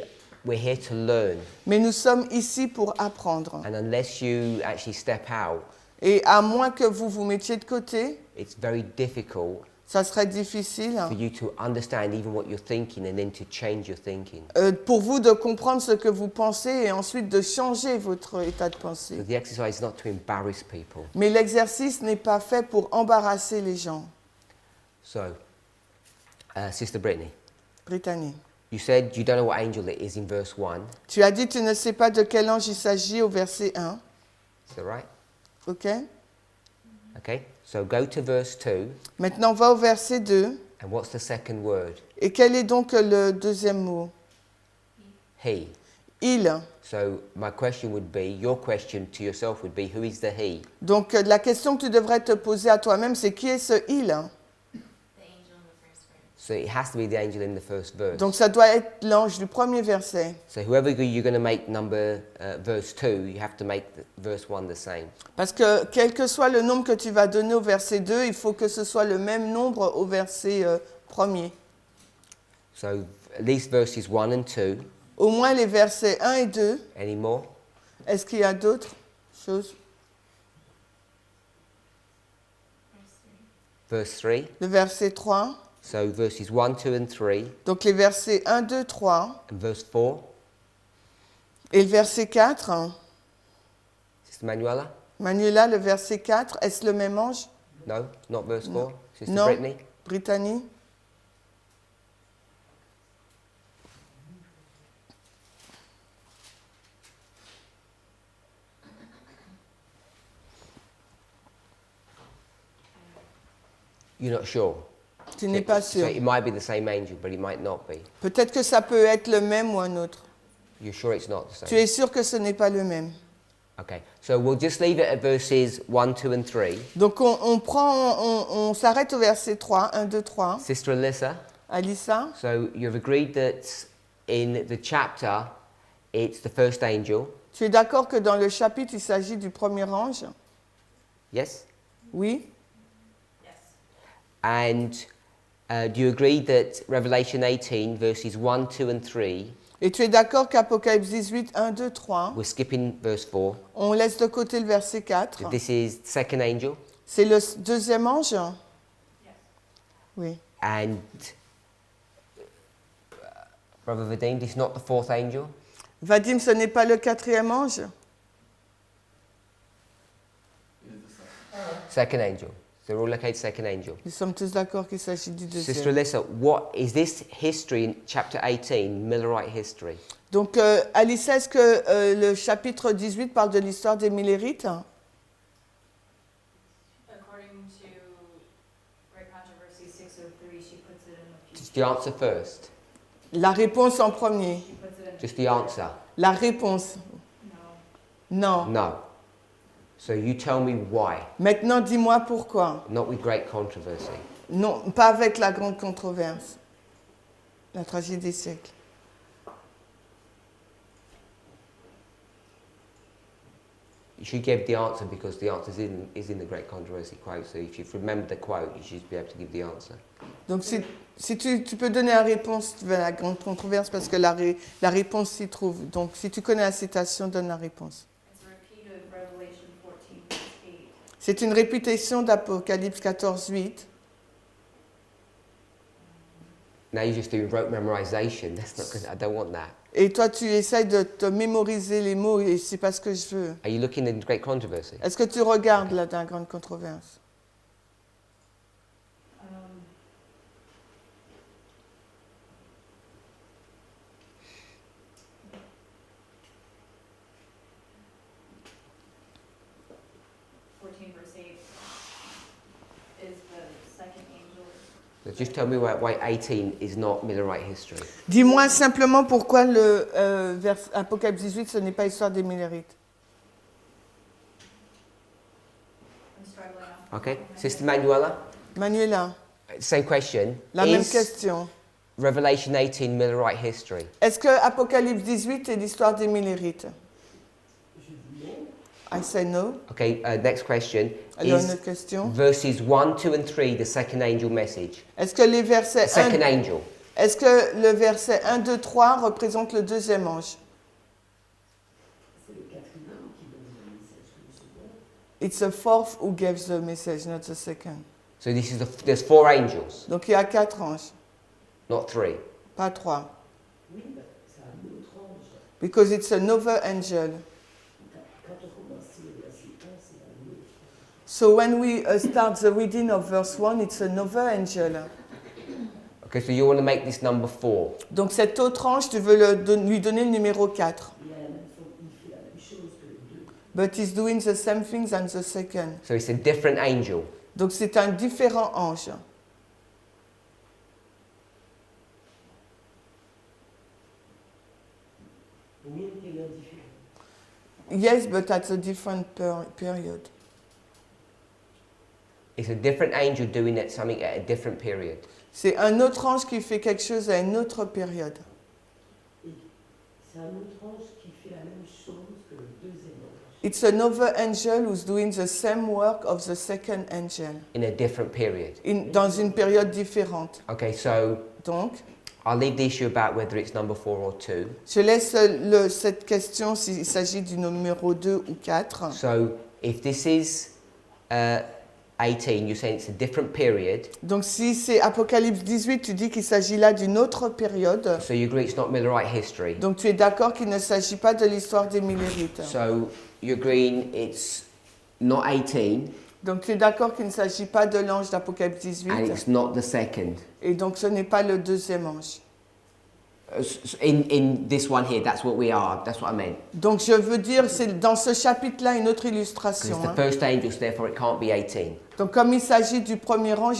we're here to learn. Mais nous sommes ici pour apprendre. And unless you actually step out, Et à moins que vous vous mettiez de côté, it's very difficult ça serait difficile for you to understand even what you're thinking and then to change your thinking. pour vous de comprendre ce que vous pensez et ensuite de changer votre état de So pensée. the exercise is not to embarrass people. Mais l'exercice n'est pas fait pour embarrasser les gens. So, Sister Brittany, Brittany. you said you don't know what angel it is in verse 1. Tu as dit tu ne sais pas de quel ange il s'agit au verset 1. Is that right? OK? Okay, so go to verse 2. Maintenant, va au verset 2. And what's the second word? Et quel est donc le deuxième mot? He. Il. So my question would be, your question to yourself would be, who is the he? Donc, la question que tu devrais te poser à toi-même, c'est qui est ce il? The angel in the first verse. So it has to be the angel in the first verse. Donc, ça doit être l'ange du premier verset. So whoever you're going to make number verse 2, you have to make verse 1 the same. Parce que quel que soit le nombre que tu vas donner au verset 2, il faut que ce soit le même nombre au verset premier. So at least verses 1 and 2. Au moins les versets 1 et 2. Any more? Est-ce qu'il y a d'autres choses? Verse 3. Verse 3. Le verset 3. So verses 1, 2 and 3. Donc les versets 1, 2, 3. And verse 4. Et le verset 4. Sister Manuela? Manuela, le verset 4. Est-ce le même ange? No, not verse 4. Sister Non. Brittany? Brittany? You're not sure? Tu n'es pas So sûr. it might be the same angel, but it might not be. Peut-être que ça peut être le même ou un autre. You're sure it's not the Tu same? es sûr que ce n'est pas le même. Okay, so we'll just leave it at verses 1, 2 and 3. Donc on s'arrête au verset 3, 1, 2, 3. Sister Alyssa, Alissa, so you've agreed that in the chapter it's the first angel, tu es d'accord que dans le chapitre, il s'agit du premier ange? yes? Oui. And do you agree that Revelation 18 verses 1, 2 and 3, Et tu es d'accord qu'Apocalypse 18, 1, 2, 3, we're skipping verse 4, on laisse de côté le verset 4. that this is the second angel, C'est le deuxième ange? Oui. and Brother Vadim, this is not the fourth angel? Vadim, ce n'est pas le quatrième ange? Second angel. So we're all okay, second angel. Nous sommes tous d'accord qu'il s'agit du Sister deuxième. Alyssa, what is this history in chapter 18, Millerite history? Donc, Alissa, est-ce que le chapitre 18 parle de l'histoire des Millérites? According to Great Controversy 603, she puts it in the Just the answer first. La réponse en premier. She puts it in Just the answer. La réponse. no. Non. No. So you tell me why. Maintenant, dis-moi pourquoi. Not with great controversy. Non, pas avec la grande controverse. La tragédie des siècles. You should give the answer because the answer is in the great controversy quote. So if you've remembered the quote, you should be able to give the answer. Donc, si tu peux donner la réponse vers la grande controverse, parce que la réponse s'y trouve. Donc, si tu connais la citation, donne la réponse. It's a repeat of Revelation 14, verse 8. C'est une répétition d'Apocalypse 14, 8. Now you're just doing rote memorization. That's not good. I don't want that. Et toi, tu essayes de te mémoriser les mots et c'est pas ce que je veux. Are you looking in great controversy? Est-ce que tu regardes là dans la grande controverse? Verse 8 is the second angel. So just tell me why 18 is not Millerite history. Dis-moi simplement pourquoi le Apocalypse 18, ce n'est pas histoire des Millérites. I'm struggling. Okay, Sister Manuela, Manuela, same question. la même Is question. Revelation 18 Millerite history? Est-ce que Apocalypse 18 est l'histoire des Millérites? I say no. Okay, next question. Alors, une Is autre question. verses 1, 2 and 3 the second angel message? Est-ce que les versets Second 1, angel. Est-ce que le verset 1, 2, 3 représente le deuxième ange? C'est le quatrième qui donne le message que le second. It's the fourth who gives the message, not the second. So there's 4 angels, Donc il y a 4 anges, not 3. pas 3. Oui, ben, c'est un autre ange. Because it's another angel. Quand on commence le verset 1, c'est un autre. So when we start the reading of verse 1, it's another angel. Okay, so you want to make this number 4. Donc cet autre ange, tu veux lui donner le numéro 4. Il fait la même chose que le 2. But he's doing the same things as the second. So it's a different angel. Donc c'est un différent ange. Oui, une période différente. Yes, but at a different period. It's a different angel doing something at a different period. C'est un autre ange qui fait quelque chose à une autre période. Et c'est un autre ange qui fait la même chose que le deuxième ange. It's another angel who's doing the same work of the second angel. In a different period. Dans une période différente. Okay, so Donc, I'll leave the issue about whether it's number 4 or 2. je laisse cette question s'il s'agit du numéro 2 ou 4. So if this is 18, you're saying it's a different period. Donc si c'est Apocalypse 18, tu dis qu'il s'agit là d'une autre période. So you agree it's not Millerite history. Donc tu es d'accord qu'il ne s'agit pas de l'histoire des Millérites. So you're agreeing it's not 18 Donc tu es d'accord qu'il ne s'agit pas de l'ange d'Apocalypse 18. and it's not the second. Et donc ce n'est pas le deuxième ange. In this one here, that's what we are. That's what I meant. Donc je veux dire, c'est dans ce chapitre-là une autre Because illustration. it's the hein. first angel, so therefore it can't be 18. Donc comme il s'agit du premier ange,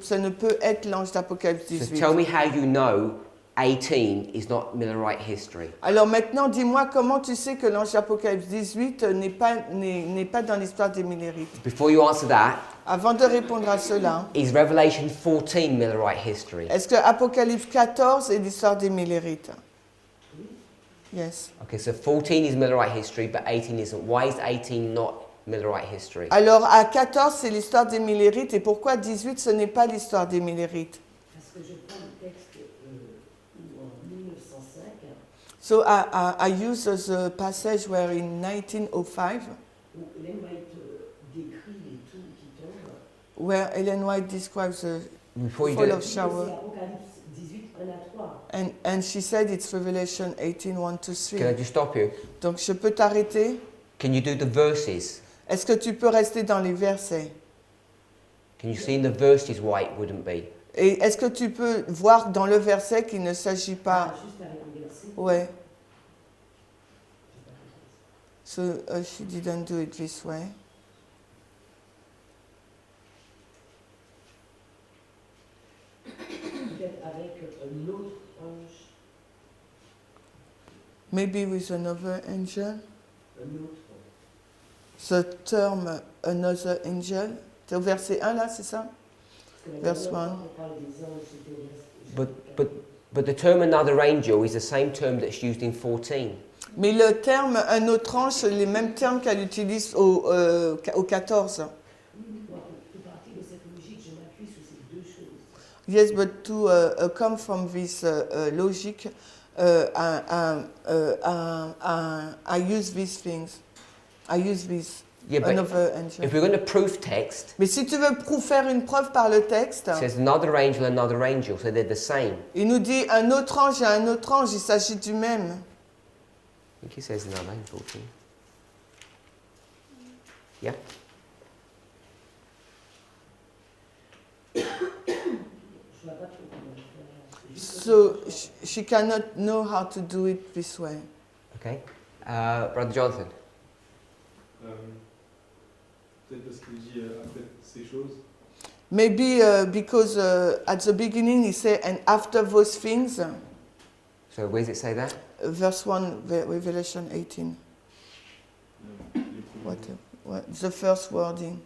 ça ne peut être l'ange d'Apocalypse So 18. tell me how you know 18 is not Millerite history. Alors maintenant, dis-moi comment tu sais que l'ange d'Apocalypse 18 n'est pas dans l'histoire des Millérites. Before you answer that, Avant de répondre à cela, is Revelation 14 Millerite history? est-ce que Apocalypse 14 est l'histoire des Millérites? Yes. Okay, so 14 is Millerite history, but 18 isn't. Why is 18 not Millerite history? Alors à 14, c'est l'histoire des Millérites. Et pourquoi 18, ce n'est pas l'histoire des Millérites? Parce que je prends le texte où en 1905, So I use the passage where in 1905, où Ellen White décrit les tours qui tombent. where Ellen White describes the Before you fall do of C'est shower. Apocalypse 18, 1 à 3. And she said it's Revelation 18, 1 to can I 3. just stop you? Donc je peux t'arrêter? Can you do the verses? Est-ce que tu peux rester dans les versets? Can you see in the verses why it wouldn't be? Et est-ce que tu peux voir dans le verset qu'il ne s'agit pas... Juste avec le verset. Ouais. So she didn't do it this way. Peut-être avec un autre ange, Maybe with another angel. un autre. The term another angel. C'est au verset 1 là, c'est ça? Parce que la Verse dernière 1. fois qu'on parle des anges, c'était au verset. But the term another angel is the same term that's used in 14. Mais le terme un autre ange, c'est les mêmes termes qu'elle utilise au 14. Oui, pour partir de cette logique, je m'appuie sur ces deux choses. Yes, but to come from this logic, I use these things. I use this Yeah, but another angel. if we're going to proof text, Mais si tu veux faire une preuve par le texte, it says another angel, so they're the same. il nous dit un autre ange et un autre ange, il s'agit du même. I think it says another angel. 14. Yeah. Je ne vois pas trop comment faire. C'est juste So she cannot know how to do it this way. Okay. Brother Jonathan. Peut-être parce qu'il dit après ces choses. Maybe because at the beginning he said, and after those things, So where does it say that? verse 1, Revelation 18, Les premiers. what, the first wording.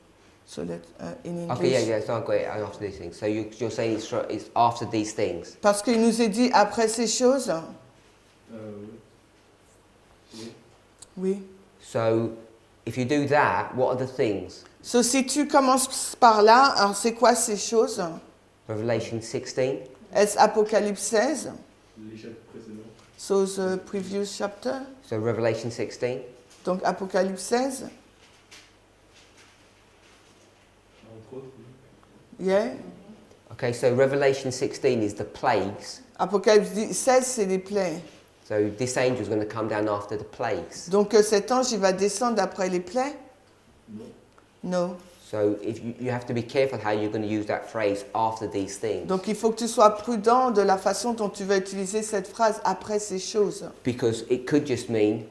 So let, in English. Okay, yeah, so I've got it after these things. So you're saying it's after these things. Parce qu'il nous est dit après ces choses. Oui. Oui. So if you do that, what are the things? So si tu commences par là, alors c'est quoi ces choses? Revelation 16. Est-ce Apocalypse 16? Les chapitres précédents. So the previous chapter. So Revelation 16. Donc Apocalypse 16. Entre autres, oui. Yeah. Okay, so Revelation 16 is the plagues. Apocalypse 16, c'est les plaies. So this angel is going to come down after the plagues. Donc cet ange, il va descendre après les plaies? No. So if you have to be careful how you're going to use that phrase after these things. Donc il faut que tu sois prudent de la façon dont tu vas utiliser cette phrase après ces choses. Because it could just mean,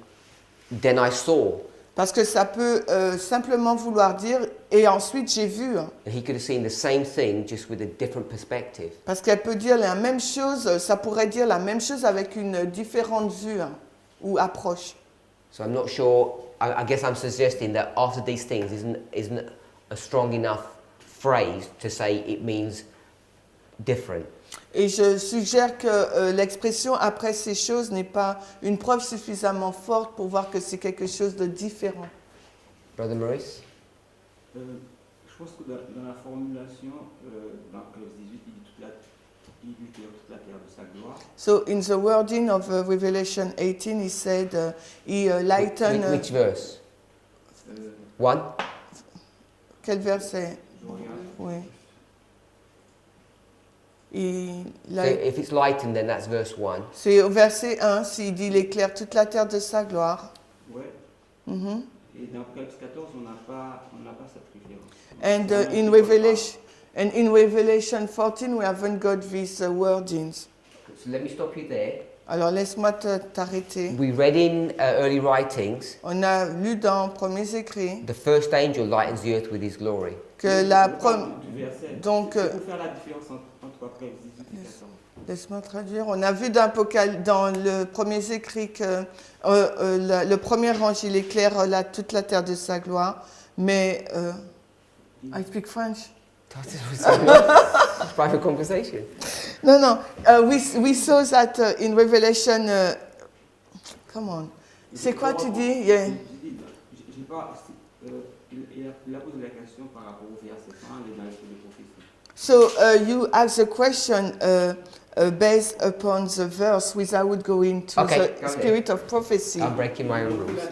then I saw. Parce que ça peut simplement vouloir dire et ensuite j'ai vu. And he could have seen the same thing just with a different perspective. Parce qu'elle peut dire la même chose, ça pourrait dire la même chose avec une différente vue ou approche. So I'm not sure, I guess I'm suggesting that after these things isn't a strong enough phrase to say it means different. Et je suggère que l'expression après ces choses n'est pas une preuve suffisamment forte pour voir que c'est quelque chose de différent. Brother Maurice? Je pense que dans la formulation, dans Apocalypse 18, il éclaire toute la terre de sa gloire. So in the wording of Revelation 18, he said he lightened. Which verse? 1? Quel verset? Je regarde. Oui. So if it's lightened, then that's verse 1. C'est au verset 1, s'il dit il éclaire toute la terre de sa gloire. Ouais. Mhm. Et dans Apocalypse 14, on n'a pas cette référence. And in Revelation 14, we haven't got these wordings. So let me stop you there. Alors laisse-moi t'arrêter. We read in early writings, On a lu dans Premiers Écrits the first angel lightens the earth with his glory. que la Du verset. donc C'est pour faire la différence entre Apocalypse 18 et 14. laisse-moi traduire. On a vu dans le Premiers Écrits que le premier ange il éclaire toute la terre de sa gloire, mais I speak French. Private conversation. No. We saw that in Revelation. Come on. C'est quoi tu dis? Yeah. J'ai pas. Il a posé la question par rapport au verset 1 et dans l'esprit de prophétie. So you ask a question based upon the verse without going to Okay, the spirit of prophecy. I'm breaking my own rules.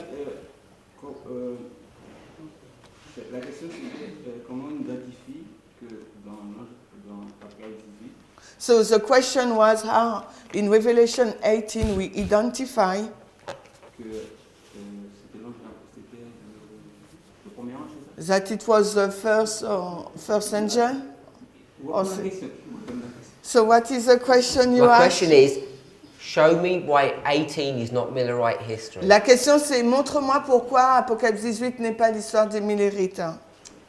La question c'est comment on identifie que dans Apocalypse 18. So the question was how in Revelation 18 we identify Que c'était le premier ange, c'est ça? that it was the first angel. Ou la question. So what is the question you My ask? question is, show me why 18 is not Millerite history. La question c'est montre-moi pourquoi Apocalypse 18 n'est pas l'histoire des Millérites.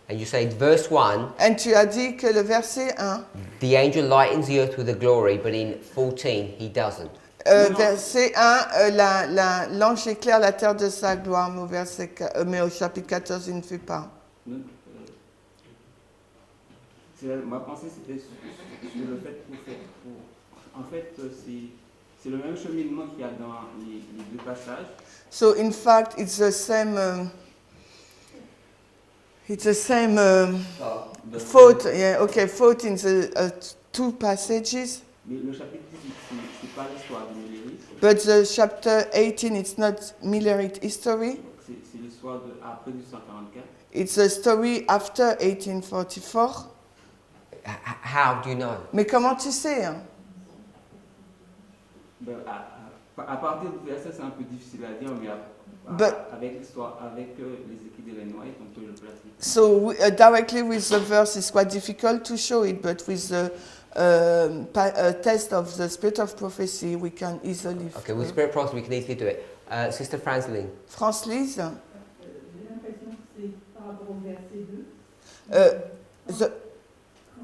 And you say verse 1, Et tu as dit que le verset 1, the angel lightens the earth with a glory, but in 14 he doesn't. verset 1, l'ange éclaire la terre de sa gloire, mais au chapitre 14 il ne fait pas. Ma pensée c'était sur le fait en fait c'est le même cheminement qu'il y a dans les deux passages. So in fact it's the same thought, yeah, okay, thought in the two passages. Mais le chapitre 18 c'est pas l'histoire de Millerite. But the chapter 18 it's not Millerite history. C'est l'histoire de après 1844. It's a story after 1844. How do you know? Mais comment tu sais hein? Ben, à partir du verset, c'est un peu difficile à dire, mais avec l'histoire, avec les écrits d'Ellen White, on peut le placer. So directly with the verse is quite difficult to show it, but with the test of the spirit of prophecy, we can easily. Okay, with spirit prophecy we can easily do it. Sister Franslin. France-Lise. J'ai l'impression que c'est par rapport au verset 2.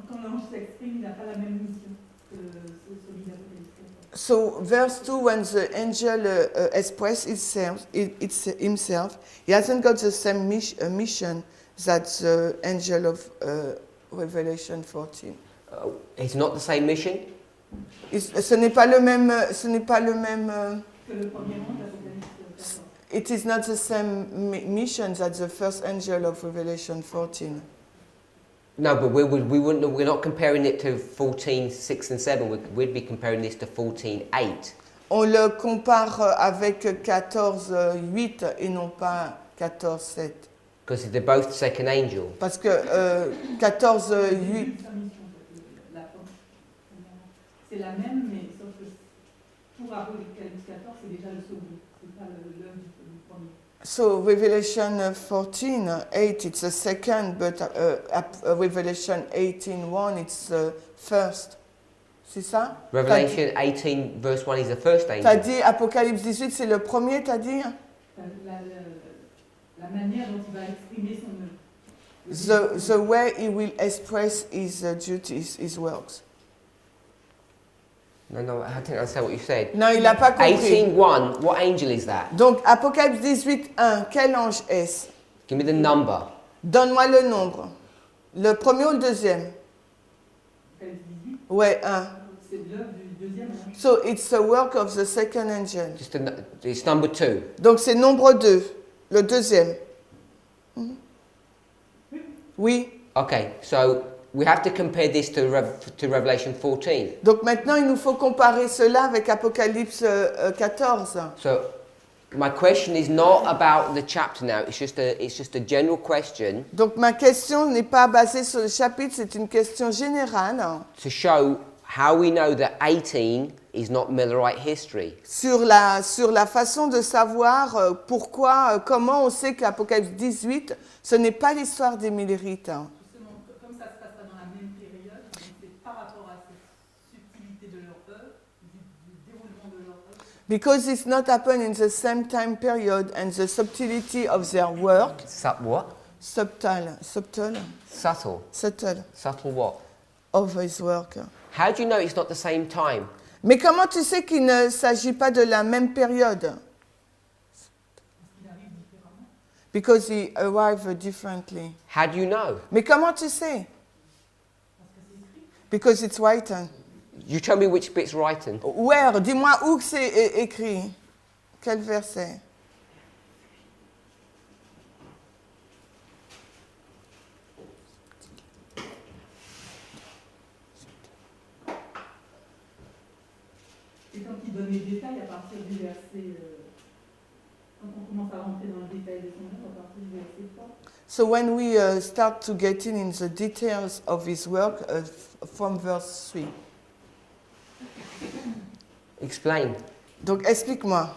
Quand l'ange s'exprime, il n'a pas la même mission que celui d'Apocalypse 14. So verse 2, when the angel expresses himself, he hasn't got the same mission that the angel of Revelation 14. It's not the same mission? Ce n'est pas le même. Que le premier ange d'Apocalypse 14. It is not the same mission that the first angel of Revelation 14. No, but we're not comparing it to 14:6 and 7. We'd be comparing this to 14:8. On le compare avec 14:8 et non pas 14:7. Because they're both the second angel. Parce que 14:8. C'est la même, mais sauf que pour Apocalypse 14, c'est déjà le second. C'est pas l'œuvre du premier. So Revelation 14:8 it's the second, but Revelation 18:1 it's the first. C'est ça? Revelation 18 verse 1 is the first angel. T'as dit Apocalypse 18 c'est le premier, t'as dit? La manière dont il va exprimer son œuvre. The way he will express his duties, his works. No, I think I understand what you said. Non, il n'a pas compris. 18:1, what angel is that? Donc Apocalypse 18:1, quel ange est-ce? Give me the number. Donne-moi le nombre. Le premier ou le deuxième? Apocalypse 18, Ouais, 1. c'est l'œuvre du deuxième ange. So it's the work of the second angel. It's number 2. Donc c'est nombre 2, le deuxième. Oui. Okay, so we have to compare this to Revelation 14. Donc maintenant il nous faut comparer cela avec Apocalypse 14. So my question is not about the chapter now. It's just a general question Donc ma question n'est pas basée sur le chapitre, c'est une question générale to show how we know that 18 is not Millerite history. sur la façon de savoir pourquoi, comment on sait qu'Apocalypse 18, ce n'est pas l'histoire des Millérites. Justement, comme ça se passe pas dans la même période, c'est par rapport à cette subtilité de leur œuvre, du déroulement de leur œuvre. Because it's not happened in the same time period and the subtlety of their work. What? Subtle. Subtle. Subtle what? Of his work. How do you know it's not the same time? Mais comment tu sais qu'il ne s'agit pas de la même période? Because he arrived differently. How do you know? Mais comment tu sais? Because it's written. You tell me which bit's written. Where? Dis-moi où c'est écrit. Quel verset? Et quand il donne les détails à partir du verset, quand on commence à rentrer dans le détail de son œuvre, à partir du verset 3. So when we start to get in the details of his work from verse 3. Explain. Donc explique-moi.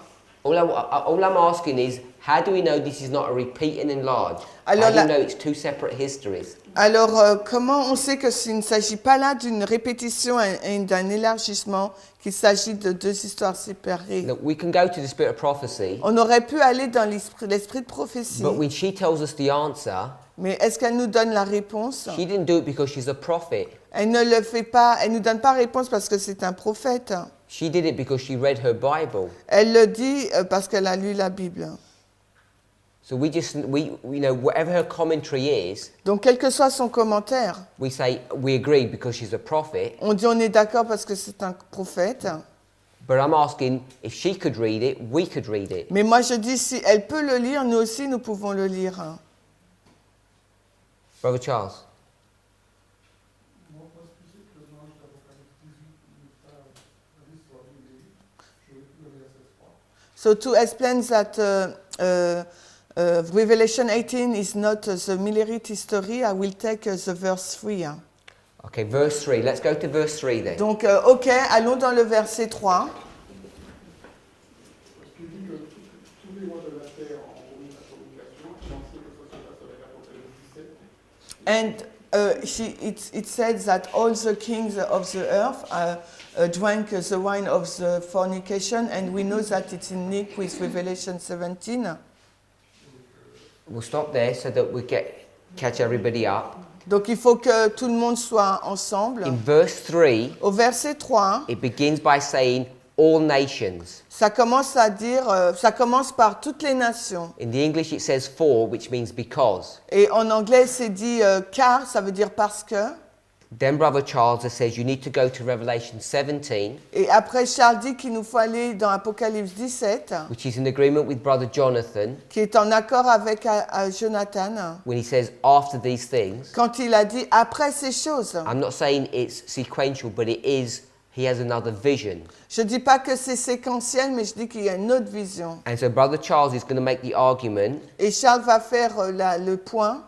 All I'm asking is, how do we know this is not a repeat and enlarge? Alors, how do you know it's two separate histories? Alors, comment on sait qu'il ne s'agit pas là d'une répétition et d'un élargissement, qu'il s'agit de deux histoires séparées? Look, we can go to the spirit of prophecy. On aurait pu aller dans l'esprit de prophétie. But when she tells us the answer, mais est-ce qu'elle nous donne la réponse? She didn't do it because she's a prophet. Elle ne le fait pas, elle nous donne pas réponse parce que c'est un prophète. She did it because she read her Bible. Elle le dit parce qu'elle a lu la Bible. So we know, whatever her commentary is. Donc quel que soit son commentaire. We say we agree because she's a prophet. On dit on est d'accord parce que c'est un prophète. But I'm asking if she could read it, we could read it. Mais moi je dis si elle peut le lire, nous aussi nous pouvons le lire. Brother Charles. So to explain that Revelation 18 is not the Millerite history, I will take the verse 3. Okay, verse 3. Let's go to verse 3 then. Donc, ok, allons dans le verset 3. And it said that all the kings of the earth drank the wine of the fornication, and we know that it's in link with Revelation 17. We'll stop there so that we catch everybody up. Donc il faut que tout le monde soit ensemble. In verse 3, au verset 3, it begins by saying all nations. Ça commence à dire, ça commence par toutes les nations. In the English it says for, which means because. Et en anglais c'est dit car, ça veut dire parce que. Then Brother Charles says you need to go to Revelation 17, Et après, Charles dit qu'il nous faut aller dans Apocalypse 17, which is in agreement with Brother Jonathan qui est en accord avec Jonathan, when he says after these things. quand il a dit après ces choses. I'm not saying it's sequential, but it is, he has another vision. Je ne dis pas que c'est séquentiel, mais je dis qu'il y a une autre vision. And so Brother Charles is going to make the argument Et Charles va faire le point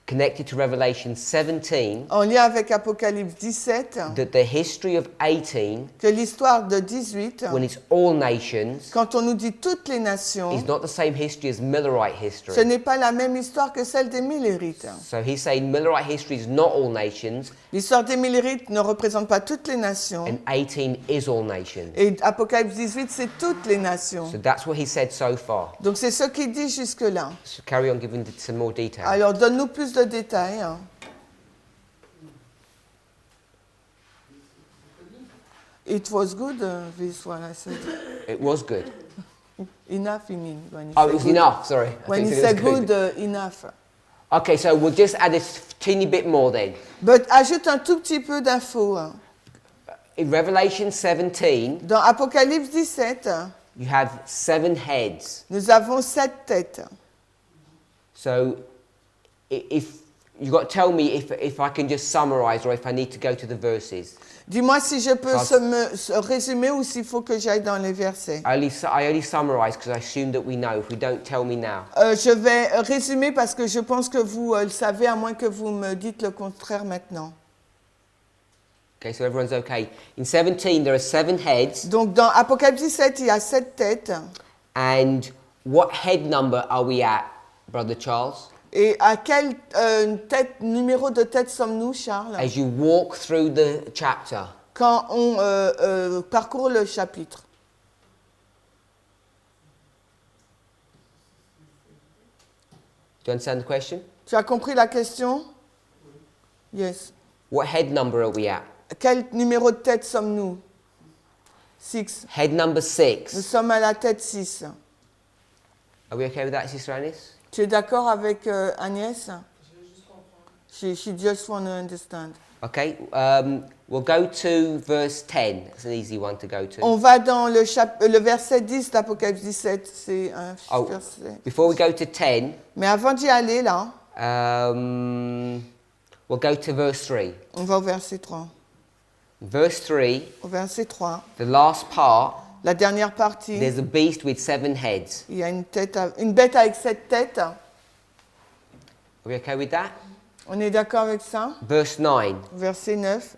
connected to Revelation 17 en lien avec Apocalypse 17, that the history of 18, que l'histoire de 18, when it's all nations, quand on nous dit toutes les is nations, not the same history as Millerite ce history. n'est pas la même histoire que celle des Millérites. So he's saying Millerite history is not all nations, L'histoire des Millérites ne représente pas toutes les nations. and 18 is all nations. Et Apocalypse 18, c'est toutes les nations. So that's what he said so far. Donc c'est ce qu'il dit jusque-là. So carry on giving some more detail. Alors donne-nous plus de détails. It was good, this one I said. It was good. Enough, you mean? When you Oh, say it was good. enough, sorry. I When think you it say was good, enough. Okay, so we'll just add a teeny bit more then. But ajoute un tout petit peu d'infos. In Revelation 17, Dans Apocalypse 17, you have 7 heads. nous avons 7 têtes. So if you got to tell me if I can just summarize or if I need to go to the verses. Dis-moi si je peux Ça, se résumer ou s'il faut que j'aille dans les versets. I only summarize because I assume that we know. If we don't, tell me now. Je vais résumer parce que je pense que vous le savez, à moins que vous me dites le contraire maintenant. Okay, so everyone's okay. In 17, there are 7 heads. Donc dans Apocalypse 17, il y a 7 têtes. And what head number are we at, Brother Charles? Et à quel numéro de tête sommes-nous, Charles, As you walk through the chapter, quand on parcourt le chapitre? do you understand the question? Tu as compris la question? Yes. What head number are we at? Quel numéro de tête sommes-nous? 6. Head number Nous 6. sommes à la tête 6. Are we okay with that, Sister Anis? Tu es d'accord avec Agnès? Je veux juste comprendre. She just want to understand. Okay, we'll go to verse 10. It's an easy one to go to. On va dans le verset 10 d'Apocalypse 17. C'est un Oh. verset. Before we go to 10, Mais avant d'y aller, là, we'll go to verse 3. on va au verset 3. Verse 3, Au verset 3, the last part, la dernière partie, there's a beast with 7 heads. il y a une bête avec 7 têtes. Are we okay with that? On est d'accord avec ça? Verse 9, Verset 9,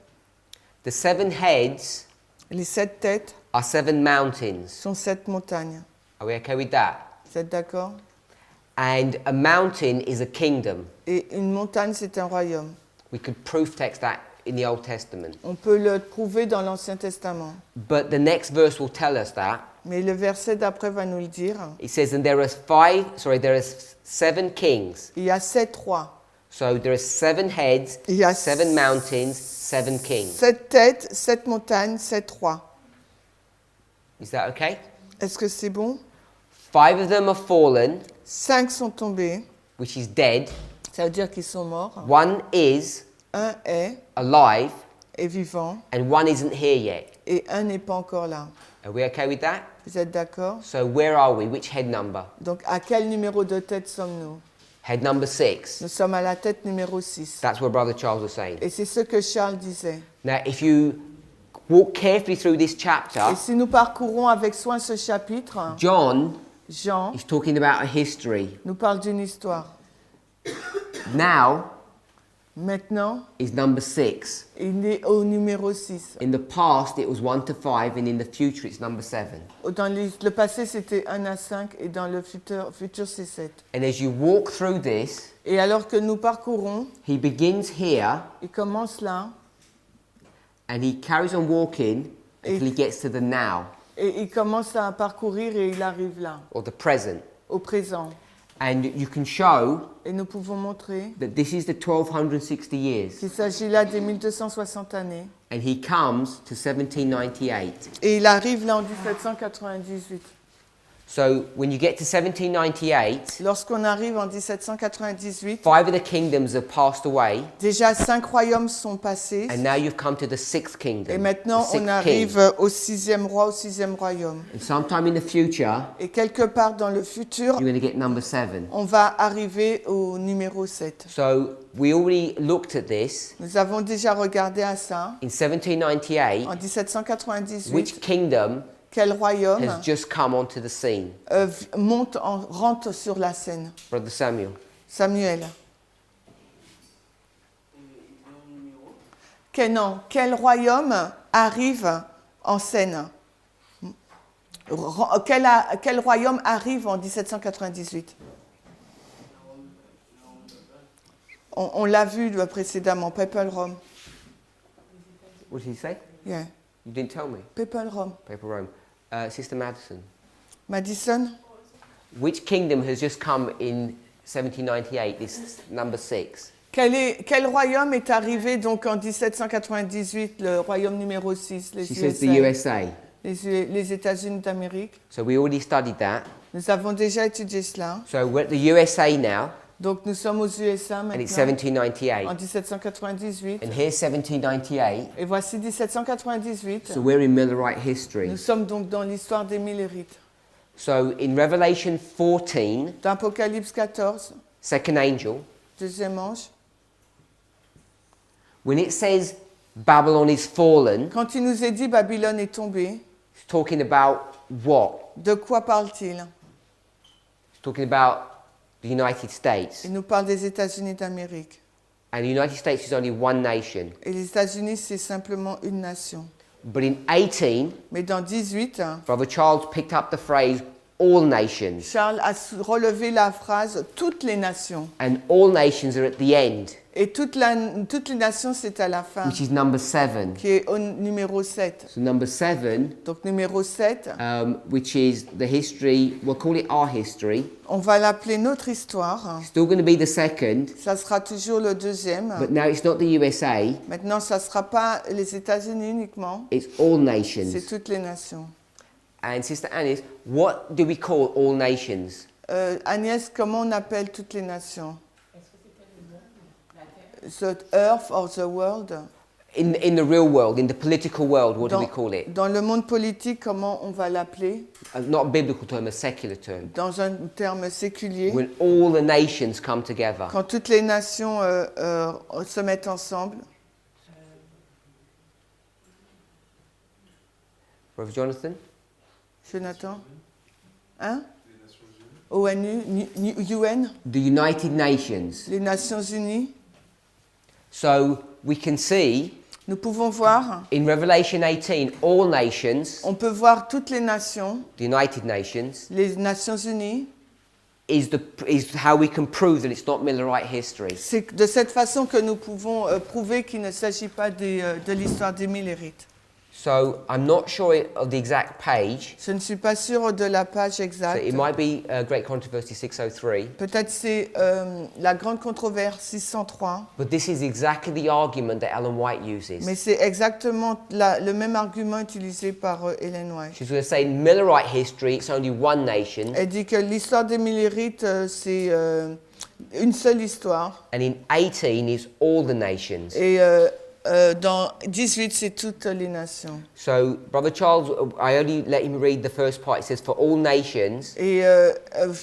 the 7 heads les 7 têtes are 7 mountains. sont 7 montagnes. Are we okay with that? Vous êtes d'accord? And a mountain is a kingdom. Et une montagne, c'est un royaume. We could proof text that in the Old Testament. On peut le trouver dans l'Ancien Testament. But the next verse will tell us that. Mais le verset d'après va nous le dire. It says, and there are 7 kings. Il y a 7 rois. So there are 7 heads, Il y a 7 mountains, 7 kings. 7 têtes, 7 montagnes, 7 rois. Is that okay? Est-ce que c'est bon? 5 of them are fallen, 5 sont tombés. which is dead. Ça veut dire qu'ils sont morts. 1 is Un est alive, vivant and 1 isn't here yet. et un n'est pas encore là. Are we okay with that? Vous êtes d'accord? So where are we? Which head number? Donc à quel numéro de tête sommes-nous? Head number 6. Nous sommes à la tête numéro 6. That's what Brother Charles was saying. Et c'est ce que Charles disait. Now, if you walk carefully through this chapter, Et si nous parcourons avec soin ce chapitre, John Jean is talking about a history. nous parle d'une histoire. Now Maintenant, is number 6. il est au numéro 6. In the past, it was 1 to 5, and in the future, it's number 7. Dans le passé, c'était 1 à 5 et dans le futur c'est 7. And as you walk through this, Et alors que nous parcourons, he begins here, il commence là and he carries on walking until he gets to the now, et il commence à parcourir et il arrive là, or the present. au présent. And you can show Et nous pouvons montrer that this is the 1260 years. qu'il s'agit là des 1260 années. And he comes to 1798. Et il arrive là en 1798. So when you get to 1798, Lorsqu'on arrive en 1798, 5 of the kingdoms have passed away, déjà 5 royaumes sont passés. and now you've come to the 6th kingdom. Et maintenant, the on 6th arrive king. au 6e roi, au 6e royaume. And sometime in the future, Et quelque part dans le futur, you're going to get number 7. on va arriver au numéro 7. So we already looked at this Nous avons déjà regardé à ça. in 1798. En 1798, Which kingdom quel royaume has just come onto the scene? rentre sur la scène? Brother Samuel. Samuel. Quel royaume arrive en scène? Quel royaume arrive en 1798? On l'a vu précédemment, Papal Rome. What did he say? Yeah. You didn't tell me. Papal Rome. Paper Rome. Sister Madison. Madison. Which kingdom has just come in 1798? This number 6. Quel royaume est arrivé donc en 1798, le royaume numéro 6, les She USA, says the USA. les États-Unis d'Amérique? So we already studied that. Nous avons déjà étudié cela. So we're at the USA now, Donc nous sommes aux USA and it's maintenant, 1798. en 1798. And here's 1798. Et voici 1798. So we're in Millerite history. Nous sommes donc dans l'histoire des Millérites. So in Revelation 14, Dans Apocalypse 14, second angel, deuxième ange, when it says Babylon is fallen, quand il nous est dit Babylone est tombée, it's talking about what? de quoi parle-t-il? It's talking about the United States. Il nous parle des États-Unis d'Amérique. And the United States is only one nation. Et les États-Unis, c'est simplement une nation. But in 18, Mais dans 18, Brother Charles picked up the phrase all nations. Charles a relevé la phrase « toutes les nations And all nations are at the end, ». Et toutes les nations, c'est à la fin, which is number 7. qui est au numéro 7. So number 7, Donc numéro 7, which is the history, we'll call it our history. on va l'appeler notre histoire. Still going to be the second, Ça sera toujours le deuxième. but now it's not the USA, Maintenant, ça ne sera pas les États-Unis uniquement, it's all c'est nations. toutes les nations. And Sister Anis, what do we call all nations? Agnès, comment on appelle toutes les nations? The earth or the world? In the real world, in the political world, what do we call it? Dans le monde politique, comment on va l'appeler? Not a biblical term, a secular term. Dans un terme séculier. When all the nations come together. Quand toutes les nations se mettent ensemble. Brother Jonathan? Jonathan? Hein? ONU? UN? The United Nations. Les Nations Unies? So we can see Nous pouvons voir, in Revelation 18, all nations, on peut voir toutes les nations, the United Nations, les Nations Unies. is how we can prove that it's not Millerite history. C'est de cette façon que nous pouvons prouver qu'il ne s'agit pas de l'histoire des Millérites. So I'm not sure of the exact page. Je ne suis pas sûre de la page So exacte. it might be Great Controversy 603. Peut-être c'est la grande controverse 603, But this is exactly the argument that Ellen White uses. mais c'est exactement le même argument utilisé par Ellen White. She's going to say in Millerite history, it's only one nation. Elle dit que l'histoire des Millérites, c'est une seule histoire. And in 18 is all the nations. Et dans 18, c'est toutes les nations. So, Brother Charles, I only let him read the first part. It says, for all nations. Et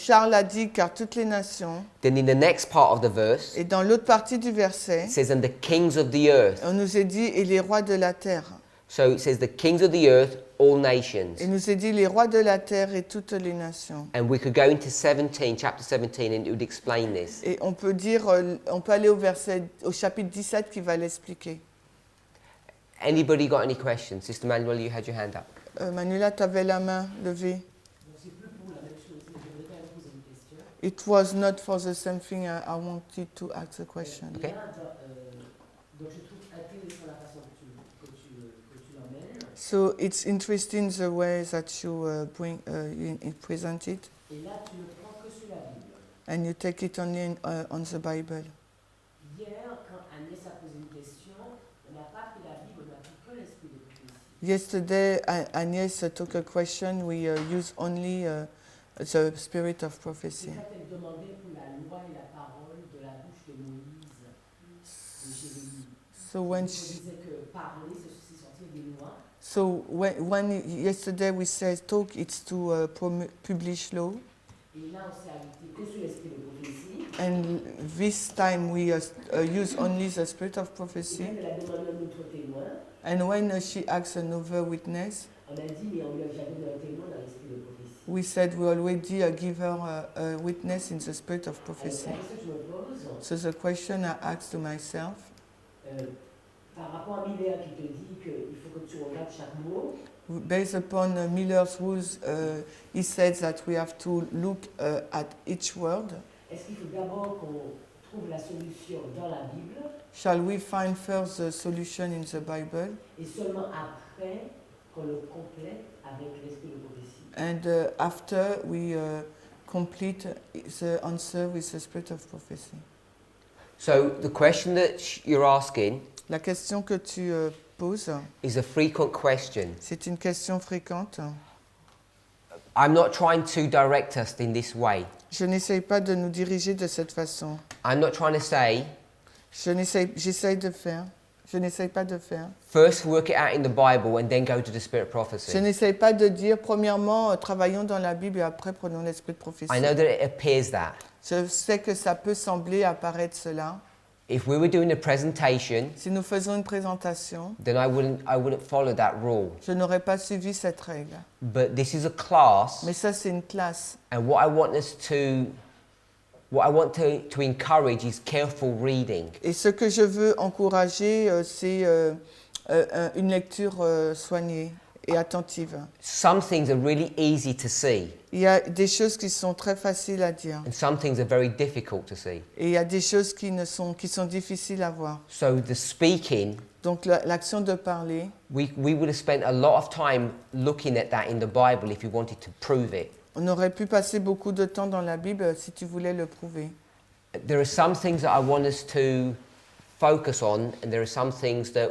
Charles a dit, car toutes les nations. Then in the next part of the verse, Et dans l'autre partie du verset, it says, and the kings of the earth. on nous est dit, et les rois de la terre. So it says, the kings of the earth, all nations. Il nous est dit, les rois de la terre et toutes les nations. And we could go into chapter 17, and it would explain this. Et on peut dire, on peut aller au chapitre 17 qui va l'expliquer. Anybody got any questions? Sister Manuel, you had your hand up. Manuela, tu avais la main levée. C'est plus pour la même chose, mais je voudrais quand même poser une question. It was not for the same thing. I wanted to ask a question. Okay. Donc je trouve intéressant la façon que tu l'emmènes. So it's interesting the way that you you present it. Et là, tu ne prends que sur la Bible. And you take it only on the Bible. Hier, quand Agnès a posé une question, on n'a pas pris la Bible, on a pris que l'esprit de prophétie. Yesterday, Agnès took a question. We use only the spirit of prophecy. C'est ça qu'elle demandait pour la loi et la parole de la bouche de Moïse, de Jérémie. So when On she, disait que parler, c'est sortir des lois. so when yesterday we said talk, it's to publish law, Et là, on s'est arrêté que sur l'esprit de prophétie. and this time we use only the spirit of Et prophecy. même elle a demandé un autre témoin. And when she asked another witness, On a dit, mais on lui a jamais donné un témoin dans l'esprit de prophétie. we said we already give her a witness in the spirit of Alors, prophecy. la question que je me pose, So the question I asked to myself, par rapport à Miller qui te dit qu'il faut que tu regardes chaque mot, based upon Miller's rules, he said that we have to look at each word. est-ce qu'il faut d'abord qu'on trouve la solution dans la Bible Shall we find first the solution in the Bible, et seulement après qu'on le complète avec l'esprit de prophétie? and after we complete the answer with the spirit of prophecy? So the question that you're asking La question que tu poses, is a frequent question. c'est une question fréquente. I'm not trying to direct us in this way. Je n'essaye pas de nous diriger de cette façon. I'm not trying to say, Je n'essaye pas de faire. first work it out in the Bible and then go to the spirit of Je prophecy. n'essaye pas de dire, premièrement, travaillons dans la Bible et après prenons l'esprit de prophétie. I know that it appears that. Je sais que ça peut sembler apparaître cela. If we were doing a presentation, Si nous faisons une présentation, then I wouldn't follow that rule. je n'aurais pas suivi cette règle. But this is a class, Mais ça, c'est une classe. and what I want to encourage is careful reading. Et ce que je veux encourager, c'est une lecture soignée et attentive. Some things are really easy to see, Il y a des choses qui sont très faciles à dire. and some things are very difficult to see. Et il y a des choses qui sont difficiles à voir. So the speaking, Donc l'action de parler, we would have spent a lot of time looking at that in the Bible if we wanted to prove it. on aurait pu passer beaucoup de temps dans la Bible si tu voulais le prouver. There are some things that I want us to focus on, and there are some things that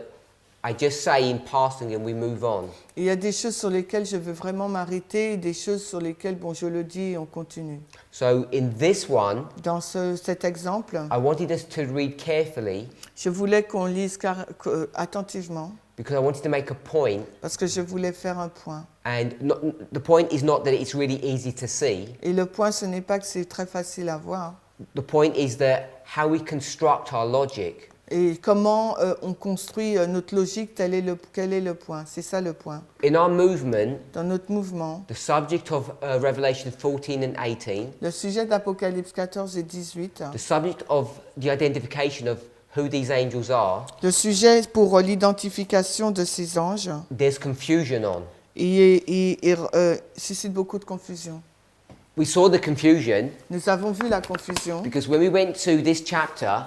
I just say in passing and we move on. Et il y a des choses sur lesquelles je veux vraiment m'arrêter et des choses sur lesquelles, bon, je le dis et on continue. So in this one, Dans cet exemple, I wanted us to read carefully je voulais qu'on lise attentivement because I wanted to make a point, parce que je voulais faire un point. and the point is not that it's really easy to see. Et le point, ce n'est pas que c'est très facile à voir. The point is that how we construct our logic. Et comment on construit notre logique, quel est le point. C'est ça le point. In our movement, Dans notre mouvement, the subject of Revelation 14 and 18, le sujet d'Apocalypse 14 et 18, the subject of the identification of who these angels are, le sujet pour l'identification de ces anges, there's confusion on. il suscite beaucoup de confusion. We saw the confusion Nous avons vu la confusion because when we went to this chapter,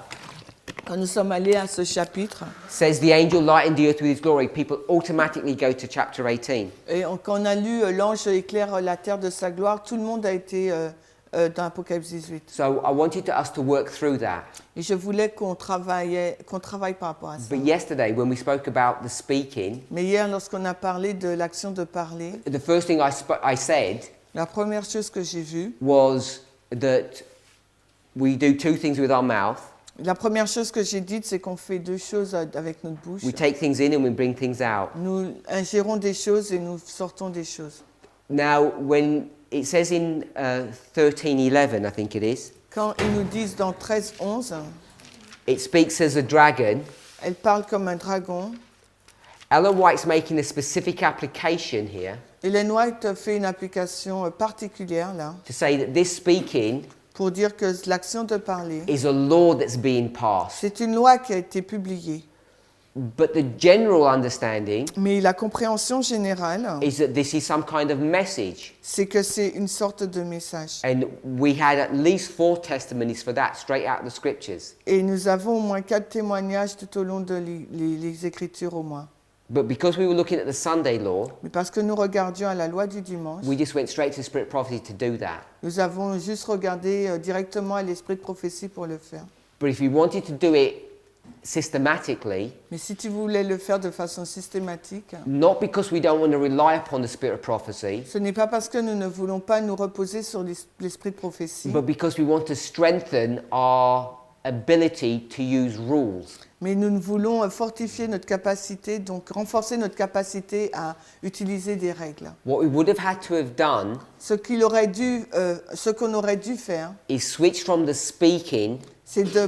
quand nous sommes allés à ce chapitre. says the angel lightened the earth with his glory, people automatically go to chapter 18. Et quand on a lu l'ange éclaire la terre de sa gloire, tout le monde a été dans Apocalypse 18. So I wanted us to work through that. Et je voulais qu'on travaille par rapport à ça. But yesterday, when we spoke about the speaking, Mais hier, lorsqu'on a parlé de l'action de parler, the first thing I said la première chose que j'ai vue, was that we do two things with our mouth. la première chose que j'ai dite, c'est qu'on fait deux choses avec notre bouche. We take things in and we bring things out. Nous ingérons des choses et nous sortons des choses. Now, when it says in 13:11, I think it is, Quand ils nous disent dans 13:11, it speaks as a dragon. elle parle comme un dragon. Ellen White's making a specific application here Ellen White fait une application particulière là, to say that this speaking pour dire que l'action de parler, is a law that's being passed. c'est une loi qui a été publiée. But the general understanding Mais la compréhension générale, is that this is some kind of message. c'est que c'est une sorte de message. And we had at least 4 testimonies for that straight out of the scriptures. Et nous avons au moins 4 témoignages tout au long de les Écritures au moins. But because we were looking at the Sunday law, Mais parce que nous regardions à la loi du dimanche, we just went straight to the spirit of prophecy to do that. nous avons juste regardé directement à l'esprit de prophétie pour le faire. But if we wanted to do it systematically, Mais si tu voulais le faire de façon systématique, not because we don't want to rely upon the spirit of prophecy, ce n'est pas parce que nous ne voulons pas nous reposer sur l'esprit de prophétie, but because we want to strengthen our ability to use rules. mais nous voulons fortifier notre capacité, donc renforcer notre capacité à utiliser des règles. What we would have had to have done Ce qu'on aurait dû faire, is switch from the speaking c'est de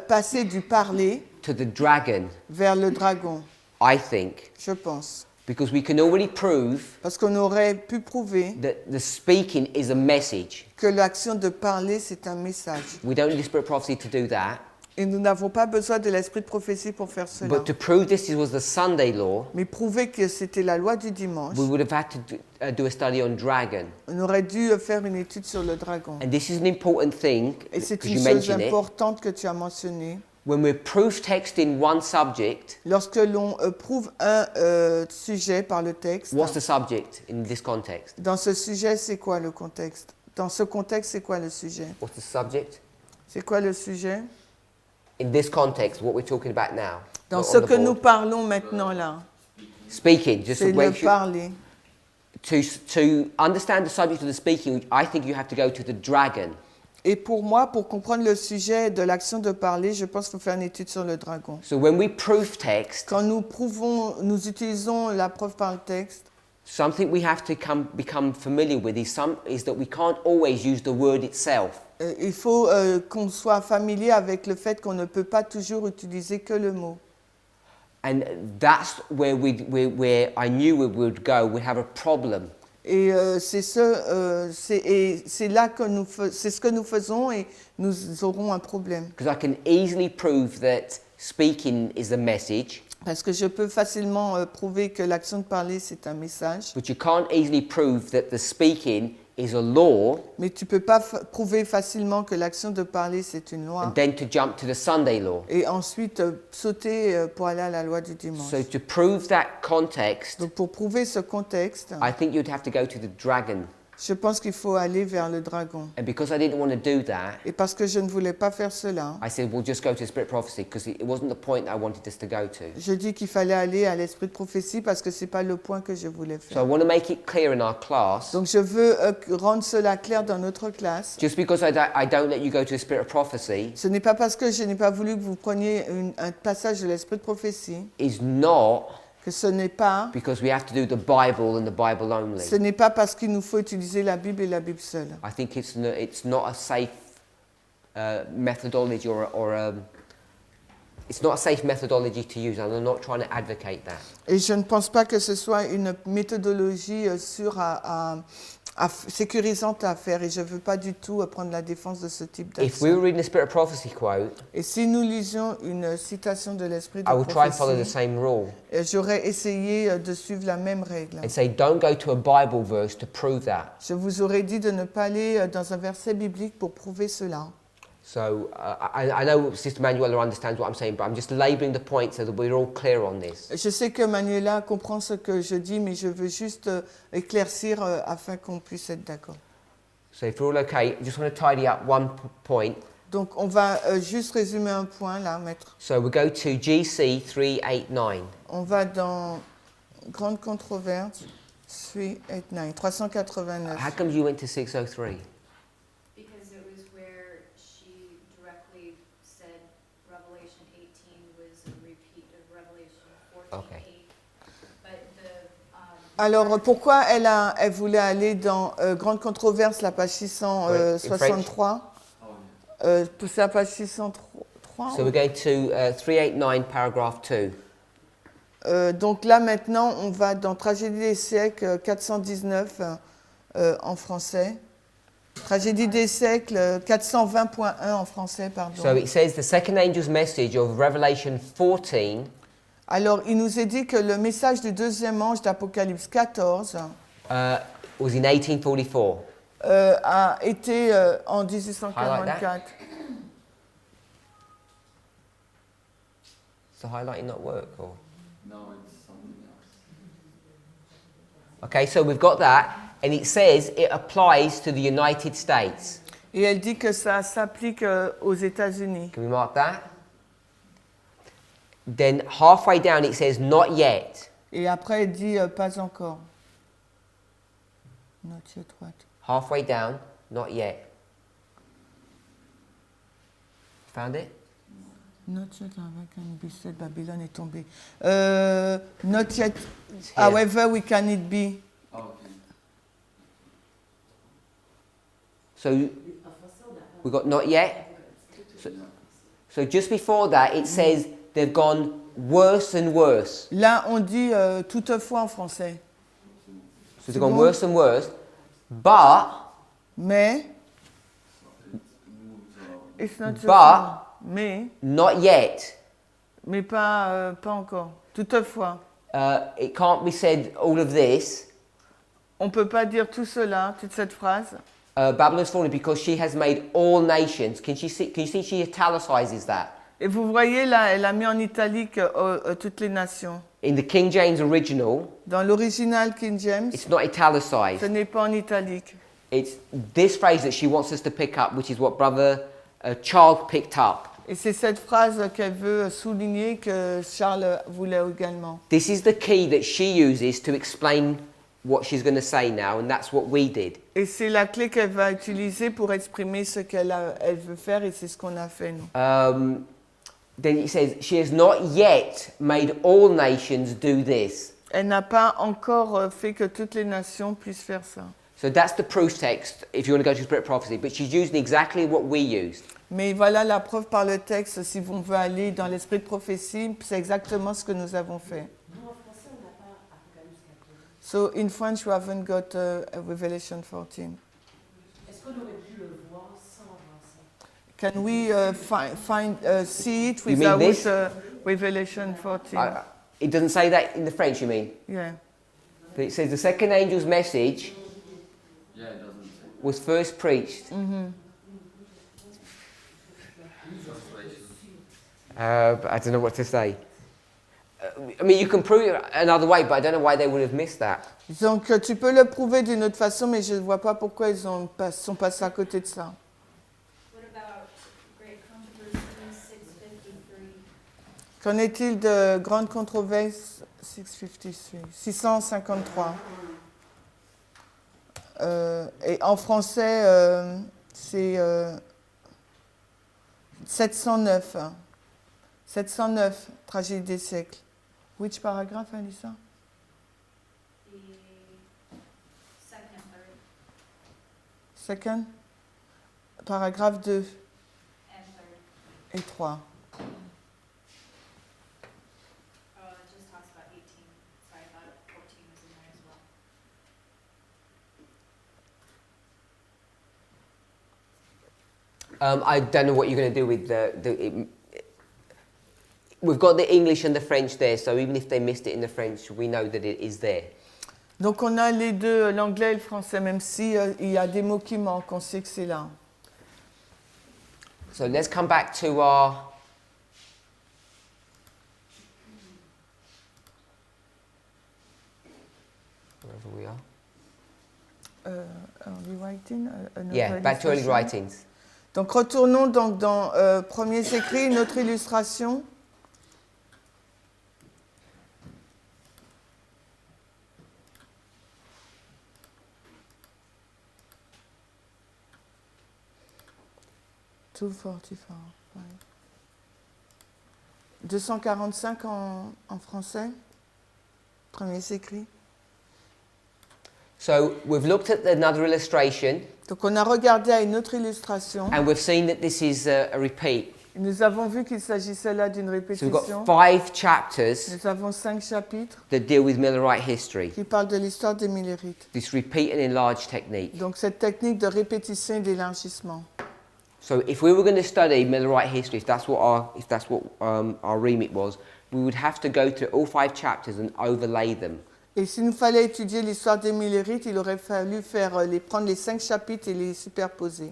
passer du parler to the dragon, vers le dragon, I think, je pense. because we can already prove Parce qu'on aurait pu prouver that the speaking is a message. que l'action de parler, c'est un message. We don't need the spirit of prophecy to do that. Et nous n'avons pas besoin de l'esprit de prophétie pour faire cela. But to prove this was the Sunday law, Mais prouver que c'était la loi du dimanche, we would have had to do a study on dragon. on aurait dû faire une étude sur le dragon. And this is an important thing, Et c'est because une you chose mentioned it. importante que tu as mentionnée. When we're proof texting one subject, Lorsque l'on prouve un sujet par le texte, what's the subject in this context? dans ce sujet, c'est quoi le contexte? Dans ce contexte, c'est quoi le sujet? What's the subject? C'est quoi le sujet? In this context, what we're talking about now. Dans not ce on the que nous board. parlons maintenant là, Speaking, just c'est to le make sure, parler. to understand the subject of the speaking, I think you have to go to the dragon. Et pour moi, pour comprendre le sujet de l'action de parler, je pense qu'il faut faire une étude sur le dragon. So when we proof text, Quand nous nous utilisons la preuve par le texte, something we have to become familiar with is that we can't always use the word itself. il faut qu'on soit familier avec le fait qu'on ne peut pas toujours utiliser que le mot. And that's where I knew we would go. We'd have a problem. Et c'est là que c'est ce que nous faisons et nous aurons un problème. Because I can easily prove that speaking is a message, Parce que je peux facilement prouver que l'action de parler, c'est un message. but you can't easily prove that the speaking is a law, Mais tu ne peux pas prouver facilement que l'action de parler, c'est une loi. and then to jump to the Sunday law. Et ensuite sauter pour aller à la loi du dimanche. So to prove that context, Donc pour prouver ce contexte, I think you'd have to go to the dragon. je pense qu'il faut aller vers le dragon. And because I didn't want to do that, Et parce que je ne voulais pas faire cela, I said, we'll just go to the spirit of prophecy, because it wasn't the point I wanted us to go to. je dis qu'il fallait aller à l'esprit de prophétie parce que ce n'est pas le point que je voulais So I faire. want to make it clear in our class, Donc je veux rendre cela clair dans notre classe. just because I don't let you go to the spirit of prophecy, Ce n'est pas parce que je n'ai pas voulu que vous preniez un passage de l'esprit de prophétie, is not que ce n'est pas, because we have to do the Bible and the Bible only. ce n'est pas parce qu'il nous faut utiliser la Bible et la Bible seule. I think it's not a safe methodology it's not a safe methodology to use, and I'm not trying to advocate that. Et je ne pense pas que ce soit une méthodologie sûre sécurisante à faire, et je ne veux pas du tout prendre la défense de ce type If we were d'action. reading the Spirit of Prophecy quote, Et si nous lisions une citation de l'esprit de I would try and follow the prophétie, same rule j'aurais essayé de suivre la même règle. and say, don't go to a Bible verse to prove that. Je vous aurais dit de ne pas aller dans un verset biblique pour prouver cela. So I know Sister Manuela understands what I'm saying, but I'm just labelling the point so that we're all clear on this. Je sais que Manuela comprend ce que je dis, mais je veux juste éclaircir afin qu'on puisse être d'accord. So if we're all okay, I just want to tidy up one point. Donc on va juste résumer un point là, maître. So we go to GC 389. On va dans Grande Controverse 389, 389. How come you went to 603? Because it was where she directly said Revelation 18 was a repeat of Revelation 14:8. Okay. But Alors pourquoi elle voulait aller dans Grande Controverse, la page 663 c'est la page 603. So we're going to 389, paragraph 2. Donc là maintenant, on va dans Tragédie des siècles 419 en français. Tragédie des siècles 420.1 en français, pardon. So it says the second angel's message of Revelation 14 Alors, il nous est dit que le message du deuxième ange d'Apocalypse 14 was in 1844. a été en 1844. Does the highlighting not work? Or? No, it's something else. Okay, so we've got that, and it says it applies to the United States. Et elle dit que ça s'applique aux États-Unis. Can we mark that? Then halfway down it says not yet. Et après, il dit pas encore. Not yet what? Halfway down, not yet. Found it? Not yet, can be said, Babylone est tombée. Not yet, Here. however, we can it be. Oh, okay. So En français, on n'a pas. we got not yet. So just before that, it says they've gone worse and worse. Là, on dit toutefois en français. So they've gone worse and worse. But, Mais, it's not the But- same. Mais, not yet. mais pas, pas encore. Toutefois. It can't be said all of this. On ne peut pas dire tout cela, toute cette phrase. Babylon's fallen because she has made all nations. Can you see she italicizes that? Et vous voyez là, elle a mis en italique toutes les nations. In the King James original, Dans l'original King James, it's not ce italicized. n'est pas en italique. It's this phrase that she wants us to pick up, which is what Brother Charles picked up. Et c'est cette phrase qu'elle veut souligner que Charles voulait également. This is the key that she uses to explain what she's going to say now, and that's what we did. Et c'est la clé qu'elle va utiliser pour exprimer ce elle veut faire et c'est ce qu'on a fait nous. Then it says, she has not yet made all nations do this. Elle n'a pas encore fait que toutes les nations puissent faire ça. So that's the proof text if you want to go to Spirit Prophecy, but she's using exactly what we used. Mais voilà la preuve par le texte, si on veut aller dans l'esprit de prophétie, c'est exactement ce que nous avons fait. Nous, en français, on n'a pas Apocalypse 14. So in French, you haven't got Revelation 14. Est-ce qu'on aurait pu le voir sans avoir ça? Can we see it You mean this? without Revelation 14? It doesn't say that in the French, you mean? Yeah. But it says the second angel's message Yeah, it doesn't say. was first preached. But I don't know what to say. I mean, you can prove it another way, but I don't know why they would have missed that. Donc tu peux le prouver d'une autre façon, mais je ne vois pas pourquoi ils sont passés à côté de ça. What about Great Controversy 653? Qu'en est-il de grande controverse 653. Et en français, c'est 709. 709, tragédie des siècles. Which paragraphe, Alissa? The second and third Second? Paragraphe 2 and third. et 3. Oh, it just talks about 18. Sorry, I thought 14 was in there as well. I don't know what you're going to do with we've got the English and the French there, so even if they missed it in the French, we know that it is there. Donc on a les deux, l'anglais et le français, même si il y a des mots qui manquent, on sait que c'est là. So let's come back to our wherever we are. Early writing, Yeah, back to early writings. Donc retournons donc dans Premiers écrits, une autre illustration. Two 245 en français. Premiers écrits. So we've looked at another illustration, Donc on a regardé à une autre illustration. and we've seen that this is a repeat. Nous avons vu qu'il s'agissait là d'une So we've répétition. got 5 chapters Nous avons 5 chapitres that deal with Millerite history. qui parlent de l'histoire des Millérites. This repeat and enlarge technique. Donc cette technique de répétition et d'élargissement. So if we were going to study Millerite history, if that's what our remit was, we would have to go through all 5 chapters and overlay them. Et s'il nous fallait étudier l'histoire des Millérites, il aurait fallu prendre les 5 chapitres et les superposer.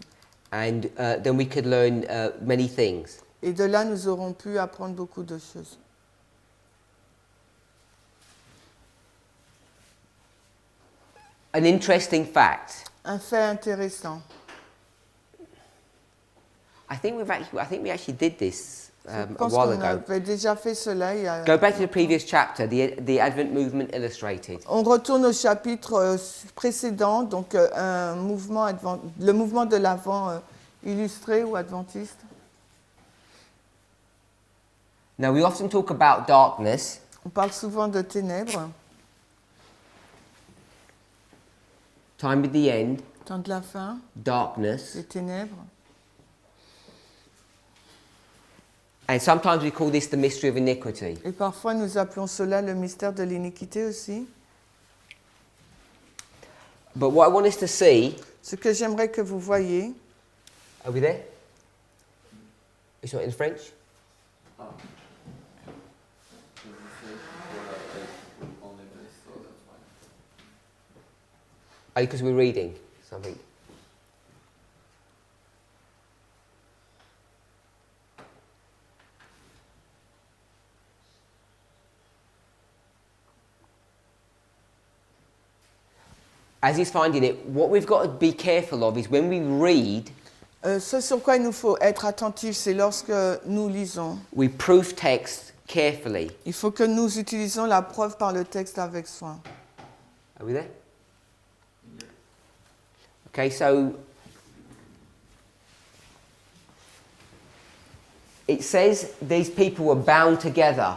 And then we could learn many things. Et de là, nous aurons pu apprendre beaucoup de choses. An interesting fact. Un fait intéressant. I think we actually did this Je a pense while qu'on ago. avait déjà fait cela. Go back to the previous chapter, the Advent movement illustrated. On retourne au chapitre précédent, donc le mouvement de l'Avent illustré ou adventiste. Now, we often talk about darkness, On parle souvent de ténèbres, time at the end, temps de la fin, darkness, les ténèbres. and sometimes we call this the mystery of iniquity. Et parfois nous appelons cela le mystère de l'iniquité aussi. But what I want us to see, Ce que j'aimerais que vous voyiez, are we there? It's not in French? Ah. Does it say voilà, only this, so that's fine. Because we're reading something. As he's finding it, what we've got to be careful of is when we read, ce sur quoi il nous faut être attentifs, c'est lorsque nous lisons. we proof text carefully. Il faut que nous utilisons la preuve par le texte avec soin. Are we there? Okay, so it says these people were bound together.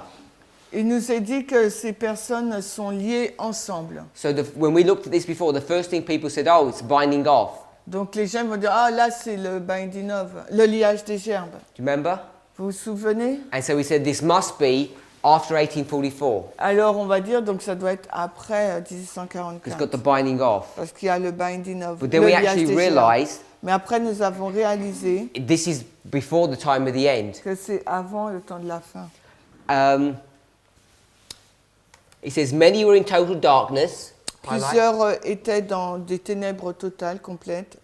Il nous est dit que ces personnes sont liées ensemble. So when we looked at this before, the first thing people said, oh, it's binding off. Donc les gens vont dire, ah là c'est le binding of, le liage des gerbes. Do you remember? Vous vous souvenez? And so we said this must be after 1844. Alors on va dire, donc ça doit être après It's got 1844. the binding off. Parce qu'il y a le binding of, But le then we liage actually des gerbes. realized Mais après nous avons réalisé this is before the time of the end. que c'est avant le temps de la fin. It says many were in total darkness. Highlight. Plusieurs étaient dans des ténèbres totales, complètes.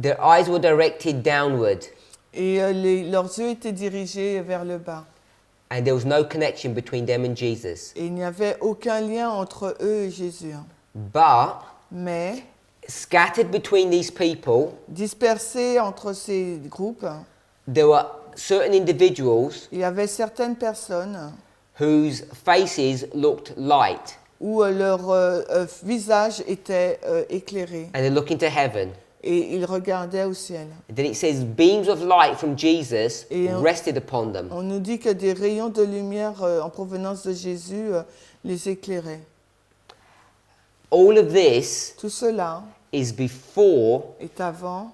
Their eyes were directed downward, Et leurs yeux étaient dirigés vers le bas. and there was no connection between them and Jesus. Et il n'y avait aucun lien entre eux et Jésus. But Mais, scattered between these people, dispersés entre ces groupes, there were certain individuals il y avait certaines personnes whose faces looked light, où leur visage était éclairé. and they're looking to heaven. Et ils regardaient au ciel. And then it says beams of light from Jesus Et rested upon them. on nous dit que des rayons de lumière en provenance de Jésus les éclairaient. All of this Tout cela is before est avant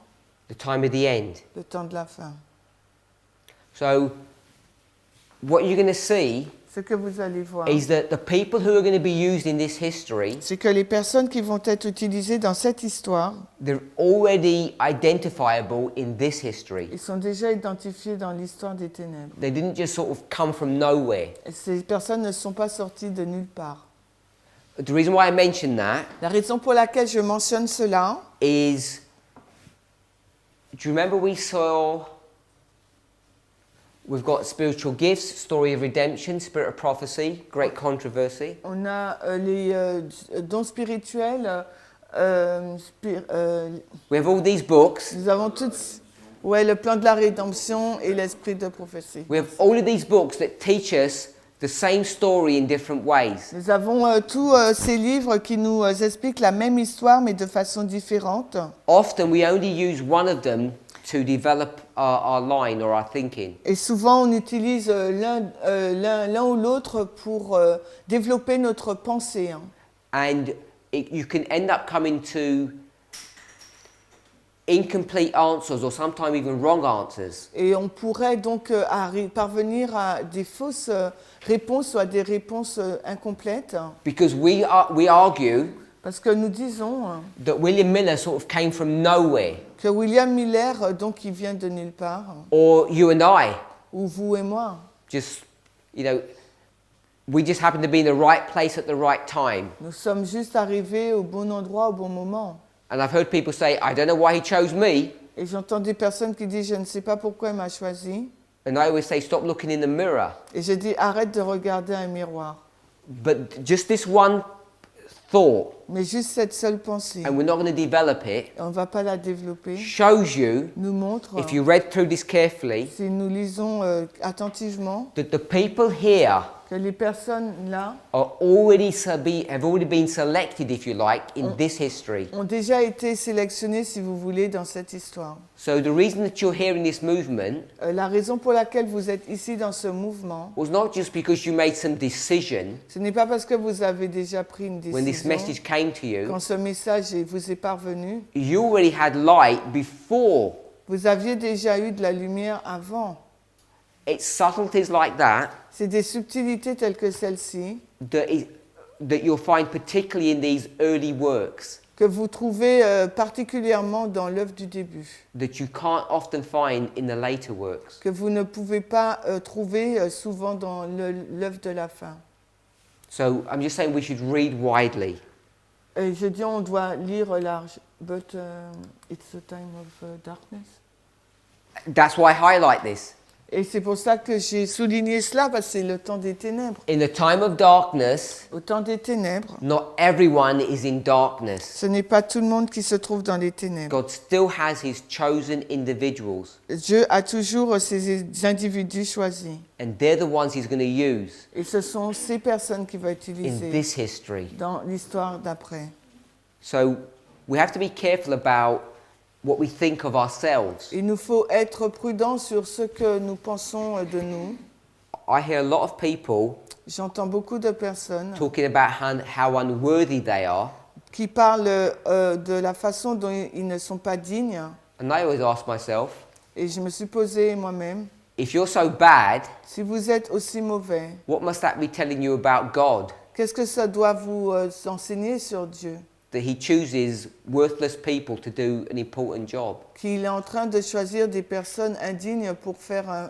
the time of the end. le temps de la fin. So what you're going to see Ce que vous allez voir, is that the people who are going to be used in this history, c'est que les personnes qui vont être utilisées dans cette histoire, they're already identifiable in this history. ils sont déjà identifiés dans l'histoire des ténèbres. They didn't just sort of come from nowhere. Et ces personnes ne sont pas sorties de nulle part. The reason why I mention that La raison pour laquelle je mentionne cela, is, do you remember we've got spiritual gifts, story of redemption, spirit of prophecy, great controversy. on a les dons spirituels, We have all these books. nous avons toutes, le plan de la rédemption et l'esprit de prophétie. We have all of these books that teach us the same story in different ways. Nous avons tous ces livres qui nous expliquent la même histoire mais de façon différente. Often we only use one of them to develop our line or our thinking. Et souvent on utilise l'un ou l'autre pour développer notre pensée. And you can end up coming to incomplete answers or sometimes even wrong answers. Et on pourrait donc parvenir à des fausses réponses ou à des réponses incomplètes. Because we argue Parce que nous disons that William Miller sort of came from nowhere, que William Miller, donc il vient de nulle part, or you and I, ou vous et moi. just, we just happen to be in the right place at the right time. Nous sommes juste arrivés au bon endroit au bon moment. And I've heard people say, I don't know why he chose me. Et j'entends des personnes qui disent, je ne sais pas pourquoi il m'a choisi. And I always say, stop looking in the mirror. Et je dis, arrête de regarder un miroir. But just this one thought, Mais juste cette seule pensée, and we're not going to develop it, on ne va pas la développer, shows you, nous montre, if you read through this carefully, si nous lisons attentivement, that the people here que les personnes là have already been selected, if you like, in this history. ont déjà été sélectionnées, si vous voulez, dans cette histoire. So the reason that you're here in this movement La raison pour laquelle vous êtes ici dans ce mouvement, was not just because you made some decision ce n'est pas parce que vous avez déjà pris une when this décision, message came to you. quand ce message vous est parvenu, You already had light before. vous aviez déjà eu de la lumière avant. It's subtleties like that C'est des subtilités telles que celle-ci that you'll find particularly in these early works que vous trouvez particulièrement dans l'œuvre du début, that you can't often find in the later works. que vous ne pouvez pas trouver souvent dans l'œuvre de la fin. So I'm just saying we should read widely. Et je dis on doit lire large, but it's a time of darkness. That's why I highlight this. Et c'est pour ça que j'ai souligné cela, parce que c'est le temps des ténèbres. In the time of darkness, Au temps des ténèbres, not everyone is in darkness. ce n'est pas tout le monde qui se trouve dans les ténèbres. God still has his chosen individuals, Dieu a toujours ses individus choisis. and they're the ones he's going to use Et ce sont ces personnes qu'il va in utiliser this history. dans l'histoire d'après. So we have to be careful about what we think of ourselves. Il nous faut être prudents sur ce que nous pensons de nous. I hear a lot of people J'entends beaucoup de personnes talking about how unworthy they are, qui parlent de la façon dont ils ne sont pas dignes. and I always ask myself, Et je me suis posé moi-même, if you're so bad, si vous êtes aussi mauvais, what must that be telling you about God? qu'est-ce que ça doit vous enseigner sur Dieu? That he chooses worthless people to do an important job. Qu'il est en train de choisir des personnes indignes pour faire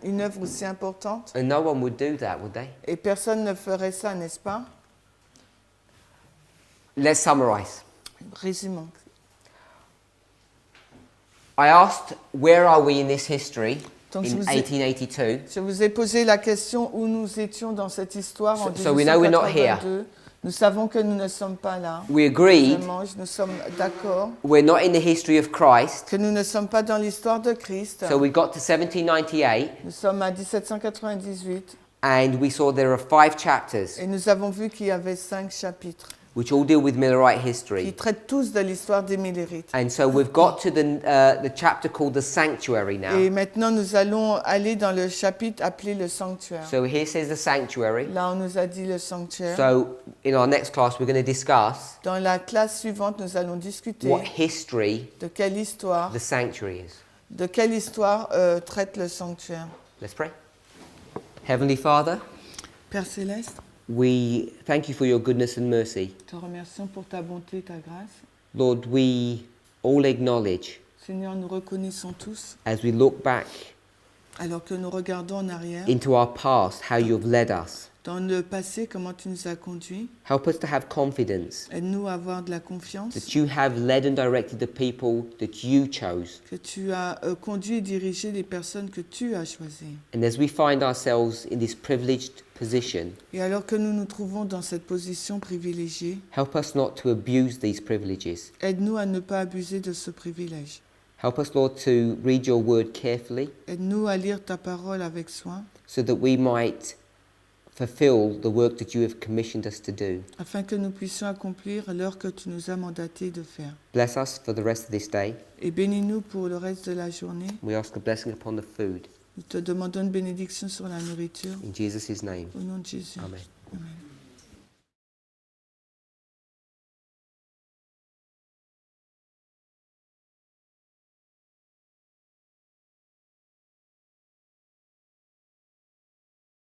une œuvre aussi importante. And no one would do that, would they? Et personne ne ferait ça, n'est-ce pas? Let's summarize. Résumons. I asked, where are we in this history Donc, in 1882? Je vous ai posé la question où nous étions dans cette histoire en So we know we're not here. 1882. Nous savons que nous ne sommes pas là. We agreed Nous sommes d'accord we're not in the history of Christ. que nous ne sommes pas dans l'histoire de Christ. So we got to 1798 Nous sommes à 1798 and we saw there are 5 chapters et nous avons vu qu'il y avait 5 chapitres which all deal with Millerite qui history. traitent tous de l'histoire des Millérites. And so we've got to the chapter called the sanctuary now. Et maintenant, nous allons aller dans le chapitre appelé le sanctuaire. So here says the sanctuary. Là, on nous a dit le sanctuaire. So in our next class we're going to discuss Dans la classe suivante, nous allons discuter what history de quelle histoire, the sanctuary is. traite le sanctuaire. Let's pray. Heavenly Father, Père Céleste, we thank you for your goodness and mercy. te remercions pour ta bonté et ta grâce. Lord, we all acknowledge Seigneur, nous reconnaissons tous, as we look back alors que nous regardons en arrière, into our past how you have led us. dans le passé, comment tu nous as conduits. Help us to have confidence Aide-nous à avoir de la confiance, that you have led and directed the people that you chose. que tu as conduit et dirigé les personnes que tu as choisies. And as we find ourselves in this privileged position, Et alors que nous nous trouvons dans cette position privilégiée, help us not to abuse these privileges. aide-nous à ne pas abuser de ce privilège. Help us, Lord, to read your word carefully Aide-nous à lire ta parole avec soin, so that we might fulfill the work that you have commissioned us to do. afin que nous puissions accomplir l'heure que tu nous as mandaté de faire. Bless us for the rest of this day. Et bénis-nous pour le reste de la journée. We ask a blessing upon the food. Nous te demandons une bénédiction sur la nourriture. In Jesus' name, Au nom de Jésus. amen. Amen.